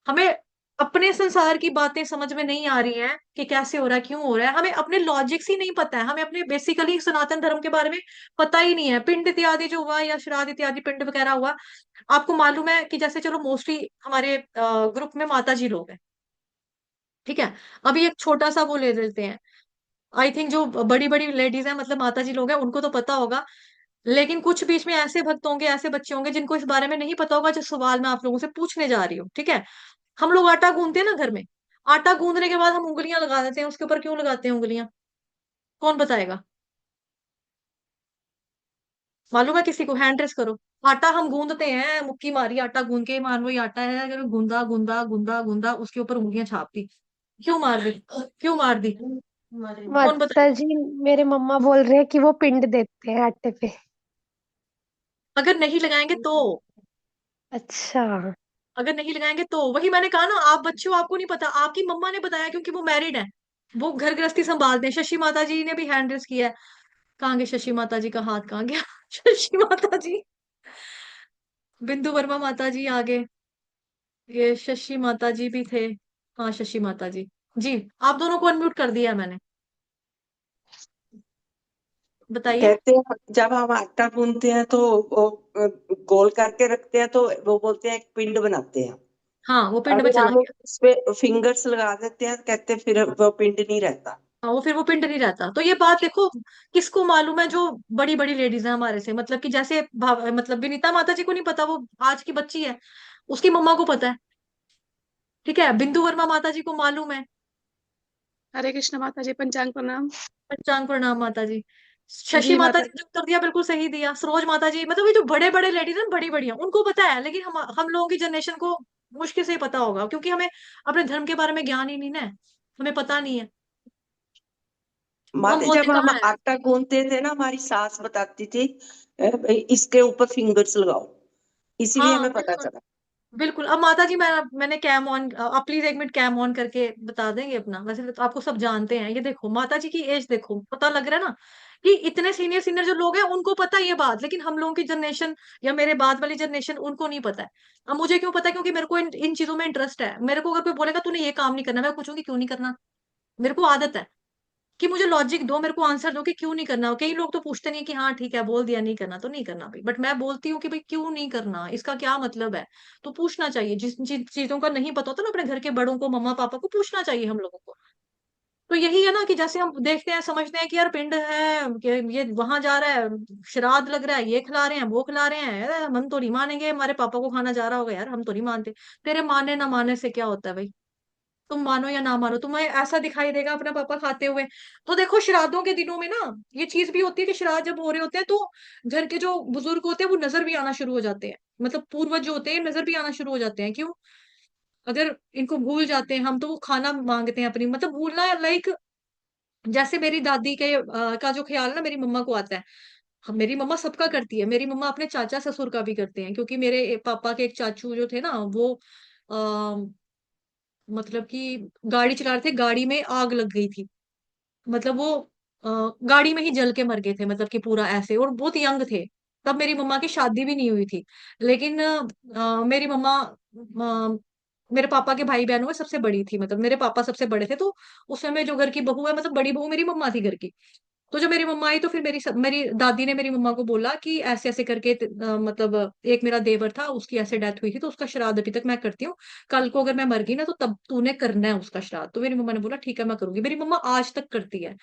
हमें अपने संसार की बातें समझ में नहीं आ रही हैं कि कैसे हो रहा है, क्यों हो रहा है। हमें अपने लॉजिक्स ही नहीं पता है, हमें अपने बेसिकली सनातन धर्म के बारे में पता ही नहीं है। पिंड इत्यादि जो हुआ, या श्राद्ध इत्यादि पिंड वगैरह हुआ, आपको मालूम है कि जैसे, चलो मोस्टली हमारे ग्रुप में माता जी लोग हैं, ठीक है। अभी एक छोटा सा वो ले लेते हैं, आई थिंक जो बड़ी बड़ी लेडीज हैं, मतलब माता जी लोग हैं, उनको तो पता होगा। लेकिन कुछ बीच में ऐसे भक्त होंगे, ऐसे बच्चे होंगे जिनको इस बारे में नहीं पता होगा, जो सवाल मैं आप लोगों से पूछने जा रही हूँ, ठीक है। हम लोग आटा गूंदते हैं ना घर में, आटा गूंदने के बाद हम उंगलियां लगा देते हैं, उसके ऊपर क्यों लगाते हैं उंगलियां? कौन बताएगा? मालूम है किसी को? हैंड रेस करो। आटा हम गूंदते हैं, मुक्की मारी आटा गूंद के, मान लो ये आटा है, अगर गूंदा गूंदा गूंदा गूंदा, उसके ऊपर उंगलियां छाप दी, क्यों मार दी? क्यों मार दी? कौन माता बताएगा? जी, मेरे मम्मा बोल रहे हैं कि वो पिंड देते हैं आटे पे। अगर नहीं लगाएंगे तो, अच्छा। अगर नहीं लगाएंगे तो, वही मैंने कहा ना, आप बच्चे हो, आपको नहीं पता। आपकी मम्मा ने बताया क्योंकि वो मैरिड है, वो घर गृहस्थी संभालते हैं। शशि माता जी ने भी हैंड रेस किया है। कहाँ गए शशि माता जी का हाथ? कहाँ गया? शशि माता जी, बिंदु वर्मा माता जी आगे, ये शशि माता जी भी थे। हाँ, शशि माता जी। जी, आप दोनों को अनम्यूट कर दिया है मैंने। बताइए। कहते हैं जब हम आटा गूंथते हैं तो वो गोल करके रखते हैं, तो वो बोलते हैं एक पिंड बनाते हैं। हाँ, वो पिंड में अगर चला हम गया। उस पे फिंगर्स लगा देते हैं, कहते हैं फिर वो पिंड नहीं रहता। हाँ, वो फिर वो पिंड नहीं रहता। तो ये बात देखो, किसको मालूम है? जो बड़ी बड़ी लेडीज है हमारे से, मतलब कि जैसे मतलब विनीता माता जी को नहीं पता, वो आज की बच्ची है, उसकी मम्मा को पता है, ठीक है। बिंदु वर्मा माता जी को मालूम है। हरे कृष्ण माता जी, पंचांग प्रणाम। पंचांग प्रणाम माता जी। शशि जी माता माता जी ने जो उत्तर दिया बिल्कुल सही दिया। सरोज माता जी, मतलब ये जो बड़े बड़े लेडीज हैं, बड़ी बड़ी हैं, उनको पता है। लेकिन हम लोगों की जनरेशन को मुश्किल से ही पता होगा, क्योंकि हमें अपने धर्म के बारे में ज्ञान ही नहीं ना है, हमें पता नहीं है। हम माते होते जब हम कहाँ है? आटा गूंथते थे ना, हमारी सास बताती थी, भाई इसके ऊपर फिंगर्स लगाओ, इसीलिए हाँ, हमें पता बिल्कुल चला। बिल्कुल। अब माता जी, मैंने कैम ऑन, आप प्लीज एक मिनट कैम ऑन करके बता देंगे अपना? वैसे तो आपको सब जानते हैं। ये देखो माता जी की एज देखो, पता लग रहा है ना। कि इतने सीनियर सीनियर जो लोग हैं उनको पता है ये बात, लेकिन हम लोगों की जनरेशन या मेरे बाद वाली जनरेशन उनको नहीं पता है। अब मुझे क्यों पता है? क्योंकि मेरे को इन चीजों में इंटरेस्ट है। मेरे को अगर कोई बोलेगा तूने ये काम नहीं करना, मैं पूछूंगी क्यों नहीं करना। मेरे को आदत है कि मुझे लॉजिक दो, मेरे को आंसर दो कि क्यों नहीं करना। कई लोग तो पूछते नहीं कि हाँ ठीक है बोल दिया नहीं करना तो नहीं करना भाई, बट मैं बोलती हूँ कि भाई क्यों नहीं करना, इसका क्या मतलब है। तो पूछना चाहिए, जिस जिन चीजों का नहीं पता होता ना, अपने घर के बड़ों को, मम्मा पापा को पूछना चाहिए हम लोगों को। तो यही है ना कि जैसे हम देखते हैं समझते हैं कि यार पिंड है कि ये वहां जा रहा है, श्राद्ध लग रहा है, ये खिला रहे हैं वो खिला रहे हैं, यार हम तो नहीं मानेंगे, हमारे पापा को खाना जा रहा होगा, यार हम तो नहीं मानते। तेरे मानने ना मानने से क्या होता है भाई? तुम मानो या ना मानो, तुम्हें ऐसा दिखाई देगा अपना पापा खाते हुए। तो देखो श्राद्धों के दिनों में ना ये चीज भी होती है कि श्राद्ध जब हो रहे होते हैं तो घर के जो बुजुर्ग होते हैं वो नजर भी आना शुरू हो जाते हैं, मतलब पूर्वज जो होते हैं नजर भी आना शुरू हो जाते हैं। क्यों? अगर इनको भूल जाते हैं हम तो वो खाना मांगते हैं अपनी, मतलब भूलना लाइक जैसे मेरी दादी के का जो ख्याल है ना मेरी मम्मा को आता है। मेरी मम्मा सबका करती है, मेरी मम्मा अपने चाचा ससुर का भी करते हैं, क्योंकि मेरे पापा के एक चाचू जो थे ना वो आ, मतलब कि गाड़ी चला रहे थे, गाड़ी में आग लग गई थी, मतलब वो गाड़ी में ही जल के मर गए थे, मतलब कि पूरा ऐसे, और बहुत यंग थे। तब मेरी मम्मा की शादी भी नहीं हुई थी। लेकिन मेरी मम्मा मेरे पापा के भाई बहनों में सबसे बड़ी थी, मतलब मेरे पापा सबसे बड़े थे। तो उस समय जो घर की बहू है, मतलब बड़ी बहू मेरी मम्मा थी घर की। तो जब मेरी मम्मा आई तो फिर मेरी दादी ने मेरी मम्मा को बोला कि ऐसे ऐसे करके मतलब एक मेरा देवर था, उसकी ऐसे डेथ हुई थी तो उसका श्राद्ध अभी तक मैं करती हूँ, कल को अगर मैं मर गई ना तो तब तूने करना है उसका श्राद्ध। तो मेरी मम्मा ने बोला ठीक है मैं करूंगी। मेरी मम्मा आज तक करती है।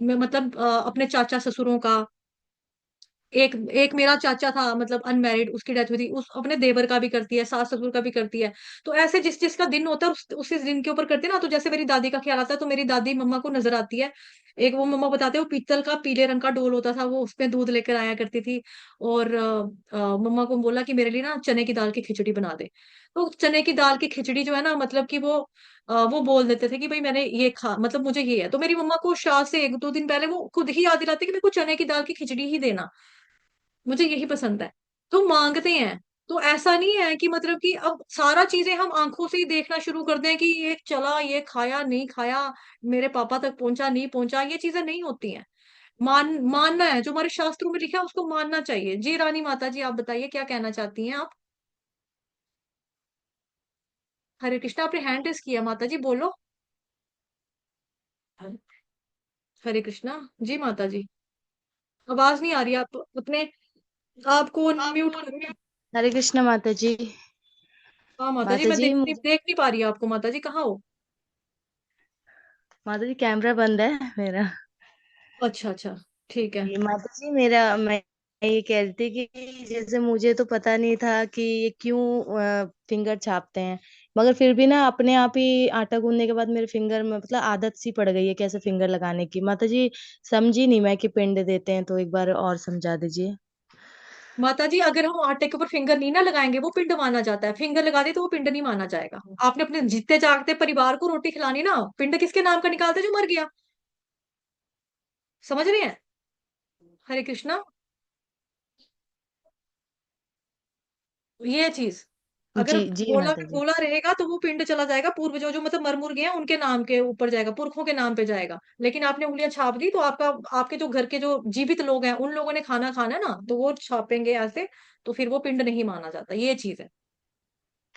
मैं मतलब अपने चाचा ससुरों का, एक एक मेरा चाचा था मतलब अनमैरिड, उसकी डेथ हुई थी, उस अपने देवर का भी करती है, सास ससुर का भी करती है। तो ऐसे जिस जिसका दिन होता है उस दिन के ऊपर करती है ना। तो जैसे मेरी दादी का ख्याल आता है तो मेरी दादी मम्मा को नजर आती है। एक वो मम्मा बताते हैं वो पीतल का पीले रंग का डोल होता था, वो उसमें दूध लेकर आया करती थी। और मम्मा को बोला कि मेरे लिए ना चने की दाल की खिचड़ी बना दे। तो चने की दाल की खिचड़ी जो है ना, मतलब कि वो बोल देते थे कि भाई मैंने ये खा, मतलब मुझे ये है। तो मेरी मम्मा को शाह से एक दो दिन पहले वो खुद ही याद दिलाते कि मेरे को चने की दाल की खिचड़ी ही देना, मुझे यही पसंद है। तो मांगते हैं। तो ऐसा नहीं है कि मतलब कि अब सारा चीजें हम आंखों से ही देखना शुरू कर दें कि ये चला, ये खाया नहीं खाया, मेरे पापा तक पहुंचा नहीं पहुंचा, ये चीजें नहीं होती हैं। मानना है जो हमारे शास्त्रों में लिखा है उसको मानना चाहिए। जी रानी माता जी आप बताइए क्या कहना चाहती हैं आप? हरे कृष्णा, आपने हैंड रेस किया, माता जी बोलो। हरे कृष्णा। जी माता जी, आवाज नहीं आ रही, आप अपने आपको म्यूट करो। हरे कृष्ण माता जी। हाँ माता जी, माता मैं जी मुझे देख नहीं पा रही आपको। माता जी कहाँ हो? माता जी कैमरा बंद है मेरा। अच्छा अच्छा, ठीक है। ये माता जी मेरा मैं ये कह रही थी कि जैसे मुझे तो पता नहीं था कि ये क्यों फिंगर छापते हैं, मगर फिर भी ना अपने आप ही आटा गूंदने के बाद मेरे फिंगर में मतलब आदत सी पड़ गई है कैसे फिंगर लगाने की। माता जी समझी नहीं मैं कि पिंड देते हैं, तो एक बार और समझा दीजिए। माता जी अगर हम आटे के ऊपर फिंगर नहीं ना लगाएंगे वो पिंड माना जाता है, फिंगर लगा दे तो वो पिंड नहीं माना जाएगा। आपने अपने जीते जागते परिवार को रोटी खिलानी ना, पिंड किसके नाम का निकालते जो मर गया? समझ रहे हैं? हरे कृष्णा। ये चीज अगर जी जी गोला माता में जी। गोला रहेगा तो वो पिंड चला जाएगा, पूर्वजों जो मतलब मर मुर गए हैं उनके नाम के ऊपर जाएगा, पुरखों के नाम पे जाएगा। लेकिन आपने उंगलियां छाप दी तो आपका आपके जो घर के जो जीवित लोग हैं उन लोगों ने खाना खाना है ना, तो वो छापेंगे ऐसे, तो फिर वो पिंड नहीं माना जाता। ये चीज है।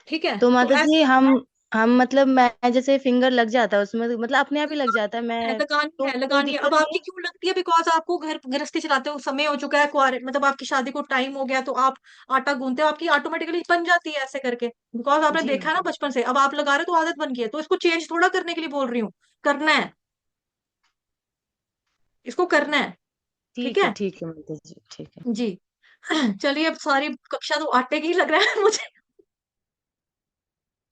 ठीक है तो तो माता जी ऐसे हम मतलब मैं जैसे फिंगर लग जाता है उसमें, मतलब अपने आप ही लग जाता है, मैं लगानी तो है कोई लगानी है। अब दिक्कत नहीं आपकी है। क्यों लगती है? बिकॉज आपको घर गृहस्थी चलाते हो समय हो चुका है, कुआरे मतलब आपकी शादी को टाइम हो गया, तो आप आटा गूंथते हो, आपकी ऑटोमेटिकली बन जाती है ऐसे करके। बिकॉज आपने जी देखा है ना माता जी। बचपन से, अब आप लगा रहे हो तो आदत बन गई है, तो इसको चेंज थोड़ा करने के लिए बोल रही हूँ, करना है, इसको करना है। ठीक है ठीक है माता जी, ठीक है। जी। चलिए अब सारी कक्षा तो आटे की ही लग रहा है मुझे।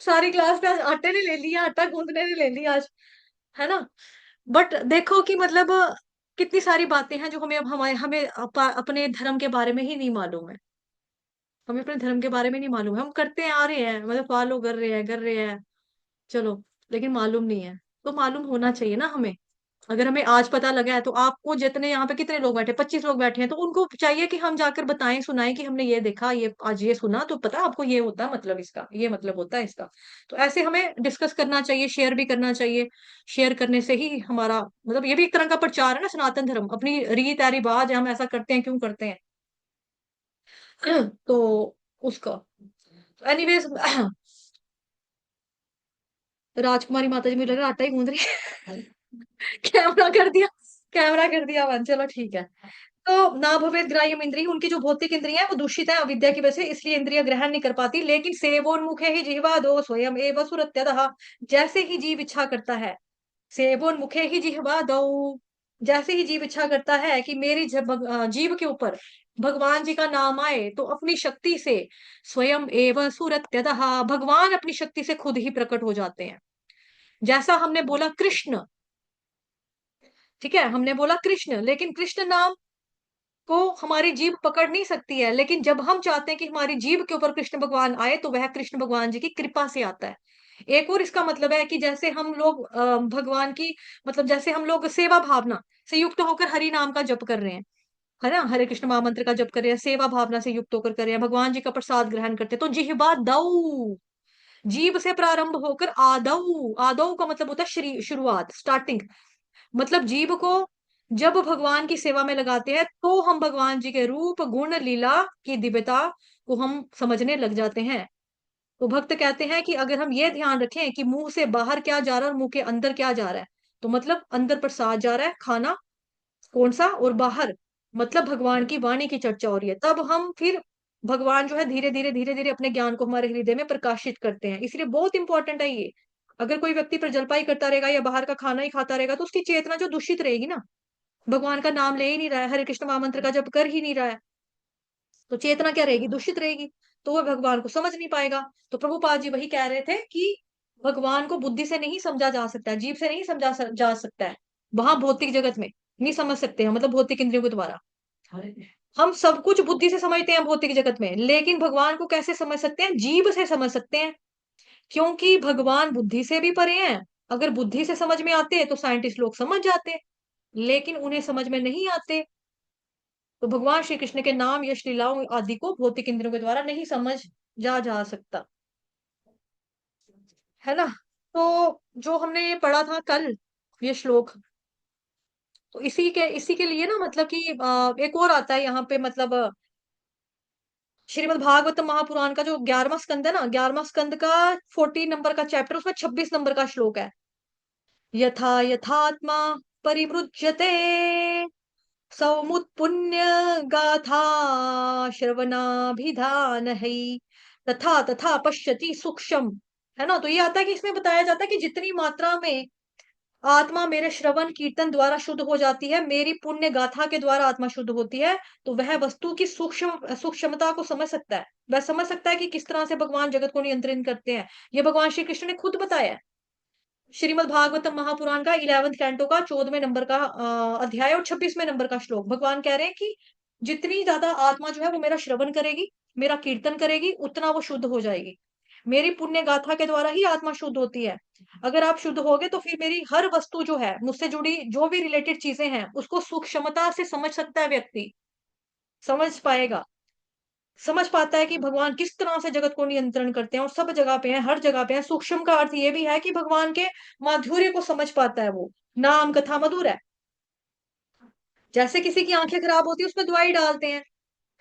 सारी क्लास में आज आटे ने ले लिया, आटा गूंदने ने ले लिया आज, है ना। बट देखो कि मतलब कितनी सारी बातें हैं जो हमें अब हमारे हमें अपने धर्म के बारे में ही नहीं मालूम है। हमें अपने धर्म के बारे में नहीं मालूम है, हम करते आ रहे हैं, मतलब फॉलो कर रहे हैं चलो, लेकिन मालूम नहीं है। तो मालूम होना चाहिए ना हमें। अगर हमें आज पता लगा है, तो आपको जितने यहाँ पे कितने लोग बैठे, 25 लोग बैठे हैं, तो उनको चाहिए कि हम जाकर बताएं, सुनाएं कि हमने ये देखा, ये आज ये सुना, तो पता है आपको ये होता है मतलब इसका, ये मतलब होता है इसका। तो ऐसे हमें डिस्कस करना चाहिए, शेयर भी करना चाहिए। शेयर करने से ही हमारा मतलब ये भी एक तरह का प्रचार है ना, सनातन धर्म अपनी रीत है, रिवाज है, हम ऐसा करते हैं, क्यों करते हैं। तो उसका एनीवेज राजकुमारी माता जी मुझे लग रहा है आटा ही गूंद रही है। कैमरा कर दिया, कैमरा कर दिया बंद, चलो ठीक है। तो ना भवेद ग्राह्यम इंद्रिय, उनकी जो भौतिक इंद्रियां हैं वो दूषित है अविद्या की वजह से, इसलिए इंद्रिय ग्रहण नहीं कर पाती। लेकिन सेवोन्मुखे ही जिह्वा दो स्वयं एव सुरत्यतः, जैसे ही जीव इच्छा करता है, सेवोन्मुखे ही जिह्वा दो, जैसे ही जीव इच्छा करता है कि मेरी जीव के ऊपर भगवान जी का नाम आए, तो अपनी शक्ति से स्वयं एव सुरत्यतः, भगवान अपनी शक्ति से खुद ही प्रकट हो जाते हैं। जैसा हमने बोला कृष्ण, ठीक है, हमने बोला कृष्ण, लेकिन कृष्ण नाम को हमारी जीभ पकड़ नहीं सकती है। लेकिन जब हम चाहते हैं कि हमारी जीभ के ऊपर कृष्ण भगवान आए, तो वह कृष्ण भगवान जी की कृपा से आता है। एक और इसका मतलब है कि जैसे हम लोग भगवान की मतलब जैसे हम लोग सेवा भावना से युक्त होकर हरि नाम का जप कर रहे हैं, है ना, हरे कृष्ण महामंत्र का जप कर रहे हैं, सेवा भावना से युक्त होकर कर रहे हैं, भगवान जी का प्रसाद ग्रहण करते हैं, तो जिह्वा दऊ, जीभ से प्रारंभ होकर आदऊ, आदऊ का मतलब होता है शुरुआत, स्टार्टिंग। मतलब जीव को जब भगवान की सेवा में लगाते हैं, तो हम भगवान जी के रूप गुण लीला की दिव्यता को हम समझने लग जाते हैं। तो भक्त कहते हैं कि अगर हम ये ध्यान रखें कि मुंह से बाहर क्या जा रहा है और मुंह के अंदर क्या जा रहा है, तो मतलब अंदर प्रसाद जा रहा है, खाना कौन सा, और बाहर मतलब भगवान की वाणी की चर्चा हो रही है, तब हम फिर भगवान जो है धीरे धीरे अपने ज्ञान को हमारे हृदय में प्रकाशित करते हैं। इसलिए बहुत इंपॉर्टेंट है ये। अगर कोई व्यक्ति पर जलपाई करता रहेगा या बाहर का खाना ही खाता रहेगा, तो उसकी चेतना जो दूषित रहेगी ना, भगवान का नाम ले ही नहीं रहा है, हरे कृष्ण महामंत्र का जप कर ही नहीं रहा है, तो चेतना क्या रहेगी, दूषित रहेगी, तो वह भगवान को समझ नहीं पाएगा। तो प्रभुपाद जी वही कह रहे थे कि भगवान को बुद्धि से नहीं समझा जा सकता है, जीव से नहीं समझा जा सकता है, वहां भौतिक जगत में नहीं समझ सकते हैं, मतलब भौतिक इंद्रियों के द्वारा। हम सब कुछ बुद्धि से समझते हैं भौतिक जगत में, लेकिन भगवान को कैसे समझ सकते हैं, जीव से समझ सकते हैं, क्योंकि भगवान बुद्धि से भी परे हैं। अगर बुद्धि से समझ में आते तो साइंटिस्ट लोग समझ जाते, लेकिन उन्हें समझ में नहीं आते। तो भगवान श्री कृष्ण के नाम यश लीलाओं आदि को भौतिक इंद्रियों के द्वारा नहीं समझ जा सकता, है ना। तो जो हमने ये पढ़ा था कल, ये श्लोक, तो इसी के लिए ना मतलब कि एक और आता है यहाँ पे, मतलब श्रीमद् भागवत महापुराण का जो 11वां स्कंद है ना, 11वां स्कंद का 14 नंबर का चैप्टर, उसमें 26 नंबर का श्लोक है। यथा यथात्मा परिमृज्यते सौमुत्पुण्य गाथा श्रवणाभिधान है, तथा तथा पश्यति सूक्ष्म, है ना। तो ये आता है कि इसमें बताया जाता है कि जितनी मात्रा में आत्मा मेरे श्रवण कीर्तन द्वारा शुद्ध हो जाती है, मेरी पुण्य गाथा के द्वारा आत्मा शुद्ध होती है, तो वह वस्तु की सूक्ष्मता को समझ सकता है, वह समझ सकता है कि किस तरह से भगवान जगत को नियंत्रित करते हैं। ये भगवान श्री कृष्ण ने खुद बताया है। श्रीमद् भागवतम महापुराण का 11वें कैंटो का 14वें नंबर का अध्याय और 26वें नंबर का श्लोक, भगवान कह रहे हैं कि जितनी ज्यादा आत्मा जो है वो मेरा श्रवण करेगी, मेरा कीर्तन करेगी, उतना वो शुद्ध हो जाएगी। मेरी पुण्य गाथा के द्वारा ही आत्मा शुद्ध होती है। अगर आप शुद्ध होगे, तो फिर मेरी हर वस्तु जो है, मुझसे जुड़ी जो भी रिलेटेड चीजें हैं, उसको सूक्ष्मता से समझ सकता है व्यक्ति, समझ पाएगा, समझ पाता है कि भगवान किस तरह से जगत को नियंत्रण करते हैं, और सब जगह पे हैं, हर जगह पे हैं। सूक्ष्म का अर्थ ये भी है कि भगवान के माधुर्य को समझ पाता है वो। नाम कथा मधुर है। जैसे किसी की आंखें खराब होती है, उसमें दवाई डालते हैं,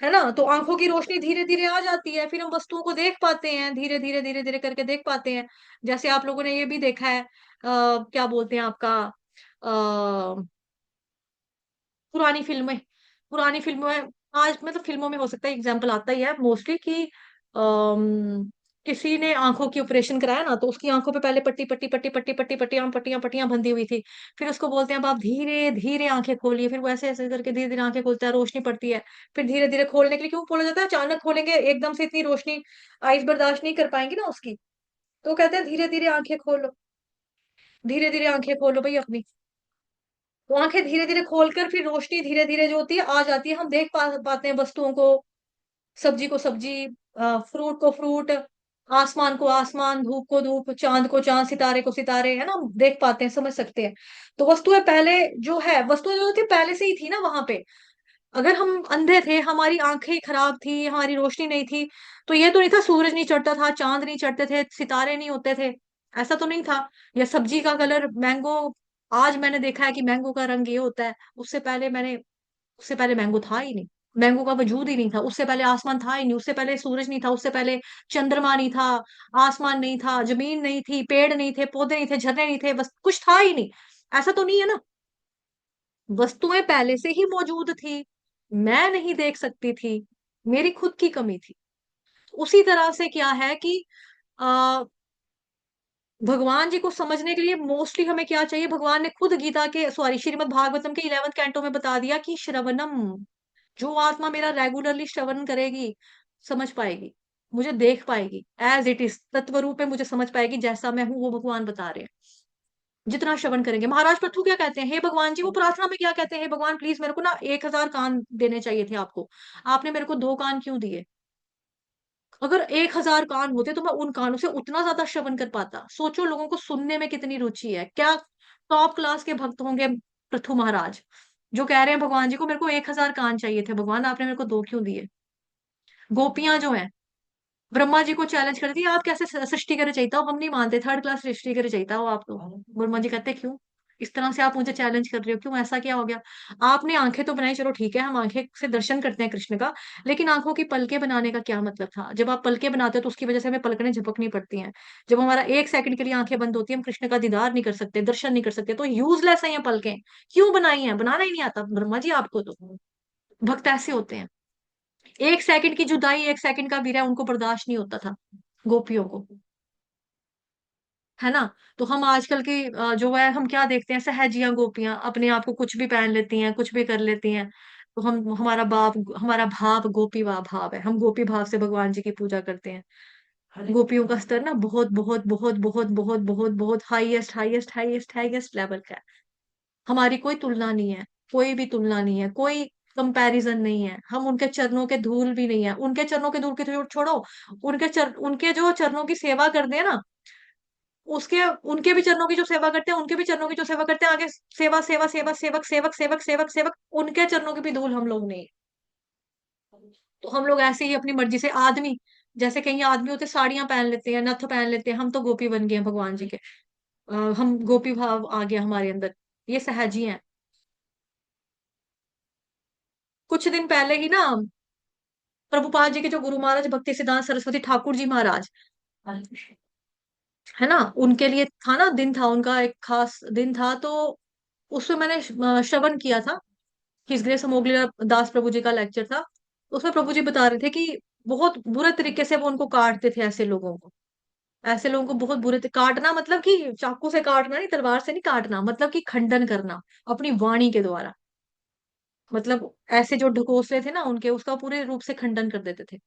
है ना, तो आंखों की रोशनी धीरे धीरे आ जाती है, फिर हम वस्तुओं को देख पाते हैं, धीरे धीरे करके देख पाते हैं। जैसे आप लोगों ने ये भी देखा है, क्या बोलते हैं आपका, पुरानी फिल्में, पुरानी फिल्मों में, आज मतलब फिल्मों में हो सकता है एग्जाम्पल आता ही है मोस्टली कि किसी ने आंखों की ऑपरेशन कराया ना, तो उसकी आंखों पे पहले पट्टी पट्टी पट्टी पट्टी पट्टी पट्टियां पट्टियां पट्टियां बंधी हुई थी। फिर उसको बोलते हैं अब आप धीरे धीरे आंखें खोलिए, फिर वो ऐसे ऐसे करके धीरे धीरे आंखें खोलता है, रोशनी पड़ती है। फिर धीरे धीरे खोलने के लिए क्यों बोला जाता है, अचानक खोलेंगे एकदम से इतनी रोशनी आइज बर्दाश्त नहीं कर पाएंगी ना उसकी, तो कहते हैं धीरे धीरे आंखें खोलो, धीरे धीरे आंखें खोलो भाई अपनी। तो आंखें धीरे धीरे खोलकर फिर रोशनी धीरे धीरे जो होती है आ जाती है, हम देख पाते हैं वस्तुओं को, सब्जी को सब्जी, फ्रूट को फ्रूट, आसमान को आसमान, धूप को धूप, चांद को चांद, सितारे को सितारे, है ना, हम देख पाते हैं, समझ सकते हैं। तो वस्तुएं पहले जो है, वस्तुएं जो थी पहले से ही थी ना वहां पे। अगर हम अंधे थे, हमारी आंखें खराब थी, हमारी रोशनी नहीं थी, तो ये तो नहीं था सूरज नहीं चढ़ता था, चांद नहीं चढ़ते थे, सितारे नहीं होते थे, ऐसा तो नहीं था। या सब्जी का कलर मैंगो, आज मैंने देखा है कि मैंगो का रंग ये होता है, उससे पहले मैंगो था ही नहीं, मैंगो का वजूद ही नहीं था, उससे पहले आसमान था ही नहीं, उससे पहले सूरज नहीं था, उससे पहले चंद्रमा नहीं था, आसमान नहीं था, जमीन नहीं थी, पेड़ नहीं थे, पौधे नहीं थे, झरने नहीं थे, बस कुछ था ही नहीं। ऐसा तो नहीं है ना, वस्तुएं पहले से ही मौजूद थी, मैं नहीं देख सकती थी, मेरी खुद की कमी थी। उसी तरह से क्या है कि आ, भगवान जी को समझने के लिए मोस्टली हमें क्या चाहिए, भगवान ने खुद गीता के, सॉरी, श्रीमद् भागवतम के 11वें कैंटो में बता दिया कि श्रवणम, जो आत्मा मेरा रेगुलरली श्रवण करेगी, समझ पाएगी, मुझे देख पाएगी, एज इट इज तत्व रूप में मुझे समझ पाएगी, जैसा मैं हूं वो भगवान बता रहे हैं। जितना श्रवण करेंगे, महाराज पृथु क्या कहते हैं, हे भगवान जी, वो प्रार्थना में क्या कहते हैं, हे भगवान प्लीज मेरे को ना 1000 कान देने चाहिए थे आपको, आपने मेरे को 2 कान क्यों दिए? अगर 1000 कान होते तो मैं उन कानों से उतना ज्यादा श्रवण कर पाता। सोचो लोगों को सुनने में कितनी रुचि है, क्या टॉप क्लास के भक्त होंगे पृथु महाराज, जो कह रहे हैं भगवान जी को मेरे को 1000 कान चाहिए थे, भगवान आपने मेरे को 2 क्यों दिए? गोपियां जो हैं, ब्रह्मा जी को चैलेंज करती है, आप कैसे सृष्टि करे चाहिए हो, हम नहीं मानते, थर्ड क्लास सृष्टि करे चाहिए हो आप तो। ब्रह्मा जी कहते क्यों इस तरह से आप मुझे चैलेंज कर रहे हो, क्यों, ऐसा क्या हो गया? आपने आंखें तो बनाई, चलो ठीक है, हम आंखें से दर्शन करते हैं कृष्ण का, लेकिन आंखों की पलकें बनाने का क्या मतलब था? जब आप पलकें बनाते हो तो उसकी वजह से हमें पलकने झपकनी पड़ती हैं। जब हमारा 1 सेकंड के लिए आंखें बंद होती है, हम कृष्ण का दीदार नहीं कर सकते, दर्शन नहीं कर सकते, तो यूजलेस है ये पलकें। क्यों बनाई है? बनाना ही नहीं आता ब्रह्मा जी आपको तो। भक्त ऐसे होते हैं, 1 सेकंड की जुदाई, 1 सेकंड का विरह उनको बर्दाश्त नहीं होता था, गोपियों को, है ना। तो हम आजकल की जो है, हम क्या देखते हैं, सहजियां गोपियां अपने आप को कुछ भी पहन लेती हैं, कुछ भी कर लेती हैं, तो हम, हमारा भाव गोपी भाव है, हम गोपी भाव से भगवान जी की पूजा करते हैं। गोपियों का स्तर ना बहुत बहुत बहुत बहुत बहुत बहुत बहुत highest highest highest highest level का है। हमारी कोई तुलना नहीं है, कोई भी तुलना नहीं है, कोई कंपैरिजन नहीं है, हम उनके चरणों के धूल भी नहीं है, उनके चरणों के धूल की तो छोड़ो, उनके जो चरणों की सेवा करते हैं ना, उसके, उनके भी चरणों की जो सेवा करते हैं, उनके भी चरणों की जो सेवा करते हैं, आगे सेवा सेवा सेवा, सेवक सेवक सेवक सेवक सेवक, उनके चरणों की भी धूल हम लोग नहीं। तो हम लोग ऐसे ही अपनी मर्जी से, आदमी जैसे कई आदमी होते साड़ियां पहन लेते हैं, नथ पहन लेते हैं, हम तो गोपी बन गए हैं भगवान जी के। हम गोपी भाव आ गया हमारे अंदर, ये सहजी हैं। कुछ दिन पहले ही ना, प्रभुपाद जी के जो गुरु महाराज भक्ति सिद्धांत सरस्वती ठाकुर जी महाराज, है ना, उनके लिए था ना, दिन था उनका, एक खास दिन था, तो उसमें मैंने श्रवण किया था। हिज ग्रेस मोगलिया दास प्रभु जी का लेक्चर था। उसमें प्रभु जी बता रहे थे कि बहुत बुरे तरीके से वो उनको काटते थे, ऐसे लोगों को, ऐसे लोगों को बहुत काटना, मतलब कि चाकू से काटना नहीं, तलवार से नहीं काटना, मतलब कि खंडन करना अपनी वाणी के द्वारा, मतलब ऐसे जो ढकोसले थे ना उनके, उसका पूरे रूप से खंडन कर देते थे।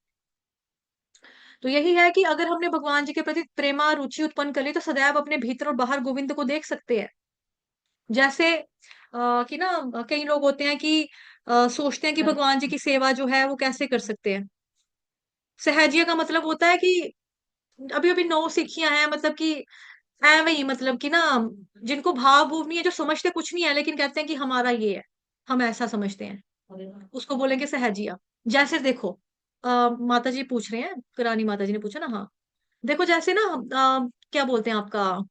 तो यही है कि अगर हमने भगवान जी के प्रति प्रेमा रुचि उत्पन्न कर ली, तो सदैव अपने भीतर और बाहर गोविंद को देख सकते हैं। जैसे कि ना, कई लोग होते हैं कि सोचते हैं कि भगवान जी की सेवा जो है वो कैसे कर सकते हैं। सहजिया का मतलब होता है कि अभी अभी नौ सिखियां हैं, मतलब कि है वही, मतलब कि ना, जिनको भाव भूव नहीं है, जो समझते कुछ नहीं है, लेकिन कहते हैं कि हमारा ये है, हम ऐसा समझते हैं, उसको बोलेंगे सहजिया। जैसे देखो, माता जी पूछ रहे हैं, रानी माता जी ने पूछा ना, हाँ, देखो जैसे ना, क्या बोलते हैं आपका,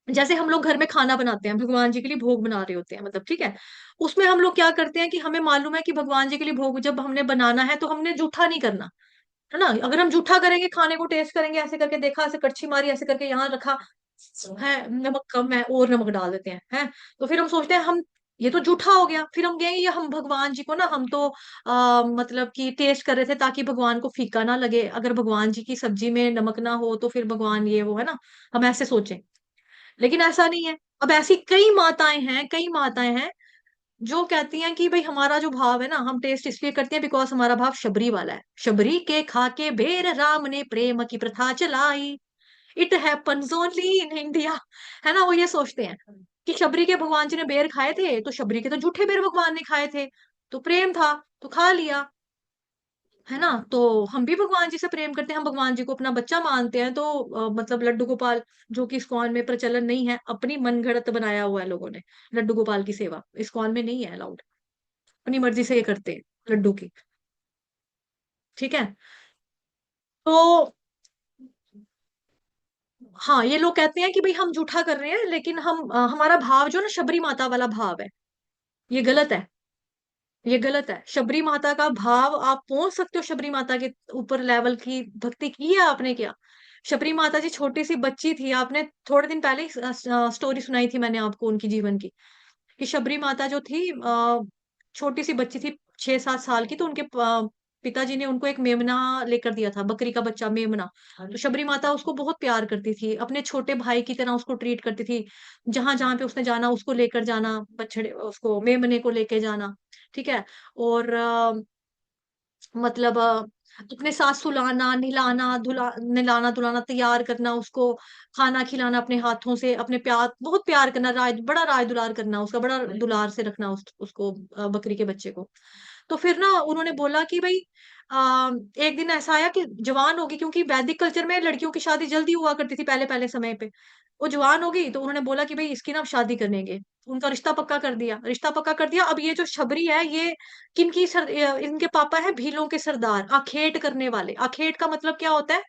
जैसे हम लोग घर में खाना बनाते हैं, भगवान जी के लिए भोग बना रहे होते हैं, मतलब ठीक है, उसमें हम लोग क्या करते हैं कि हमें मालूम है कि भगवान जी के लिए भोग जब हमने बनाना है, तो हमने जूठा नहीं करना, है ना। अगर हम जूठा करेंगे, खाने को टेस्ट करेंगे, ऐसे करके देखा, ऐसे कड़छी मारी, ऐसे करके यहाँ रखा है, नमक कम है, और नमक डाल देते हैं। तो फिर हम सोचते हैं हम, ये तो जूठा हो गया, फिर हम कहेंगे ये हम भगवान जी को ना, हम तो मतलब कि टेस्ट कर रहे थे ताकि भगवान को फीका ना लगे, अगर भगवान जी की सब्जी में नमक ना हो तो फिर भगवान ये वो, है ना, हम ऐसे सोचें। लेकिन ऐसा नहीं है। अब ऐसी कई माताएं हैं, कई माताएं हैं जो कहती हैं कि भाई हमारा जो भाव है ना, हम टेस्ट इसलिए करते हैं बिकॉज हमारा भाव शबरी वाला है, शबरी के खा के बेर राम ने प्रेम की प्रथा चलाई, it happens only in India, है ना। वो ये सोचते हैं कि शबरी के भगवान जी ने बेर खाए थे, तो शबरी के तो झूठे बेर भगवान ने खाए थे, तो प्रेम था तो खा लिया। है ना। तो हम भी भगवान जी से प्रेम करते हैं, हम भगवान जी को अपना बच्चा मानते हैं। तो मतलब लड्डू गोपाल, जो कि इस्कॉन में प्रचलन नहीं है, अपनी मनगढ़ंत बनाया हुआ है लोगों ने। लड्डू गोपाल की सेवा इस्कॉन में नहीं है अलाउड, अपनी मर्जी से ये करते हैं लड्डू की। ठीक है। तो हाँ, ये लोग कहते हैं कि भाई हम जूठा कर रहे हैं, लेकिन हमारा भाव जो ना शबरी माता वाला भाव है, ये गलत है। ये गलत है। शबरी माता का भाव आप पहुंच सकते हो, शबरी माता के ऊपर लेवल की भक्ति की है आपने क्या? शबरी माता जी छोटी सी बच्ची थी, आपने थोड़े दिन पहले ही स्टोरी सुनाई थी मैंने आपको उनकी जीवन की, कि शबरी माता जो थी छोटी सी बच्ची थी, 6-7 साल की। तो उनके पिताजी ने उनको एक मेमना लेकर दिया था, बकरी का बच्चा मेमना। तो शबरी माता उसको बहुत प्यार करती थी, अपने छोटे भाई की तरह उसको ट्रीट करती थी। जहां जहां पे उसने जाना उसको लेकर जाना, बछड़े उसको मेमने को लेके जाना। ठीक है। और मतलब अपने साथ सुलाना, नहलाना धुलाना, तैयार करना, उसको खाना खिलाना अपने हाथों से, अपने प्यार, बहुत प्यार करना, बड़ा राय दुलार करना उसका, बड़ा दुलार से रखना उसको, बकरी के बच्चे को। तो फिर ना उन्होंने बोला कि भाई एक दिन ऐसा आया कि जवान होगी, क्योंकि वैदिक कल्चर में लड़कियों की शादी जल्दी हुआ करती थी पहले पहले समय पे। वो जवान हो गई तो उन्होंने बोला कि भाई इसकी ना अब शादी करेंगे। उनका रिश्ता पक्का कर दिया, रिश्ता पक्का कर दिया। अब ये जो शबरी है, ये इनके पापा है भीलों के सरदार, आखेट करने वाले। आखेट का मतलब क्या होता है?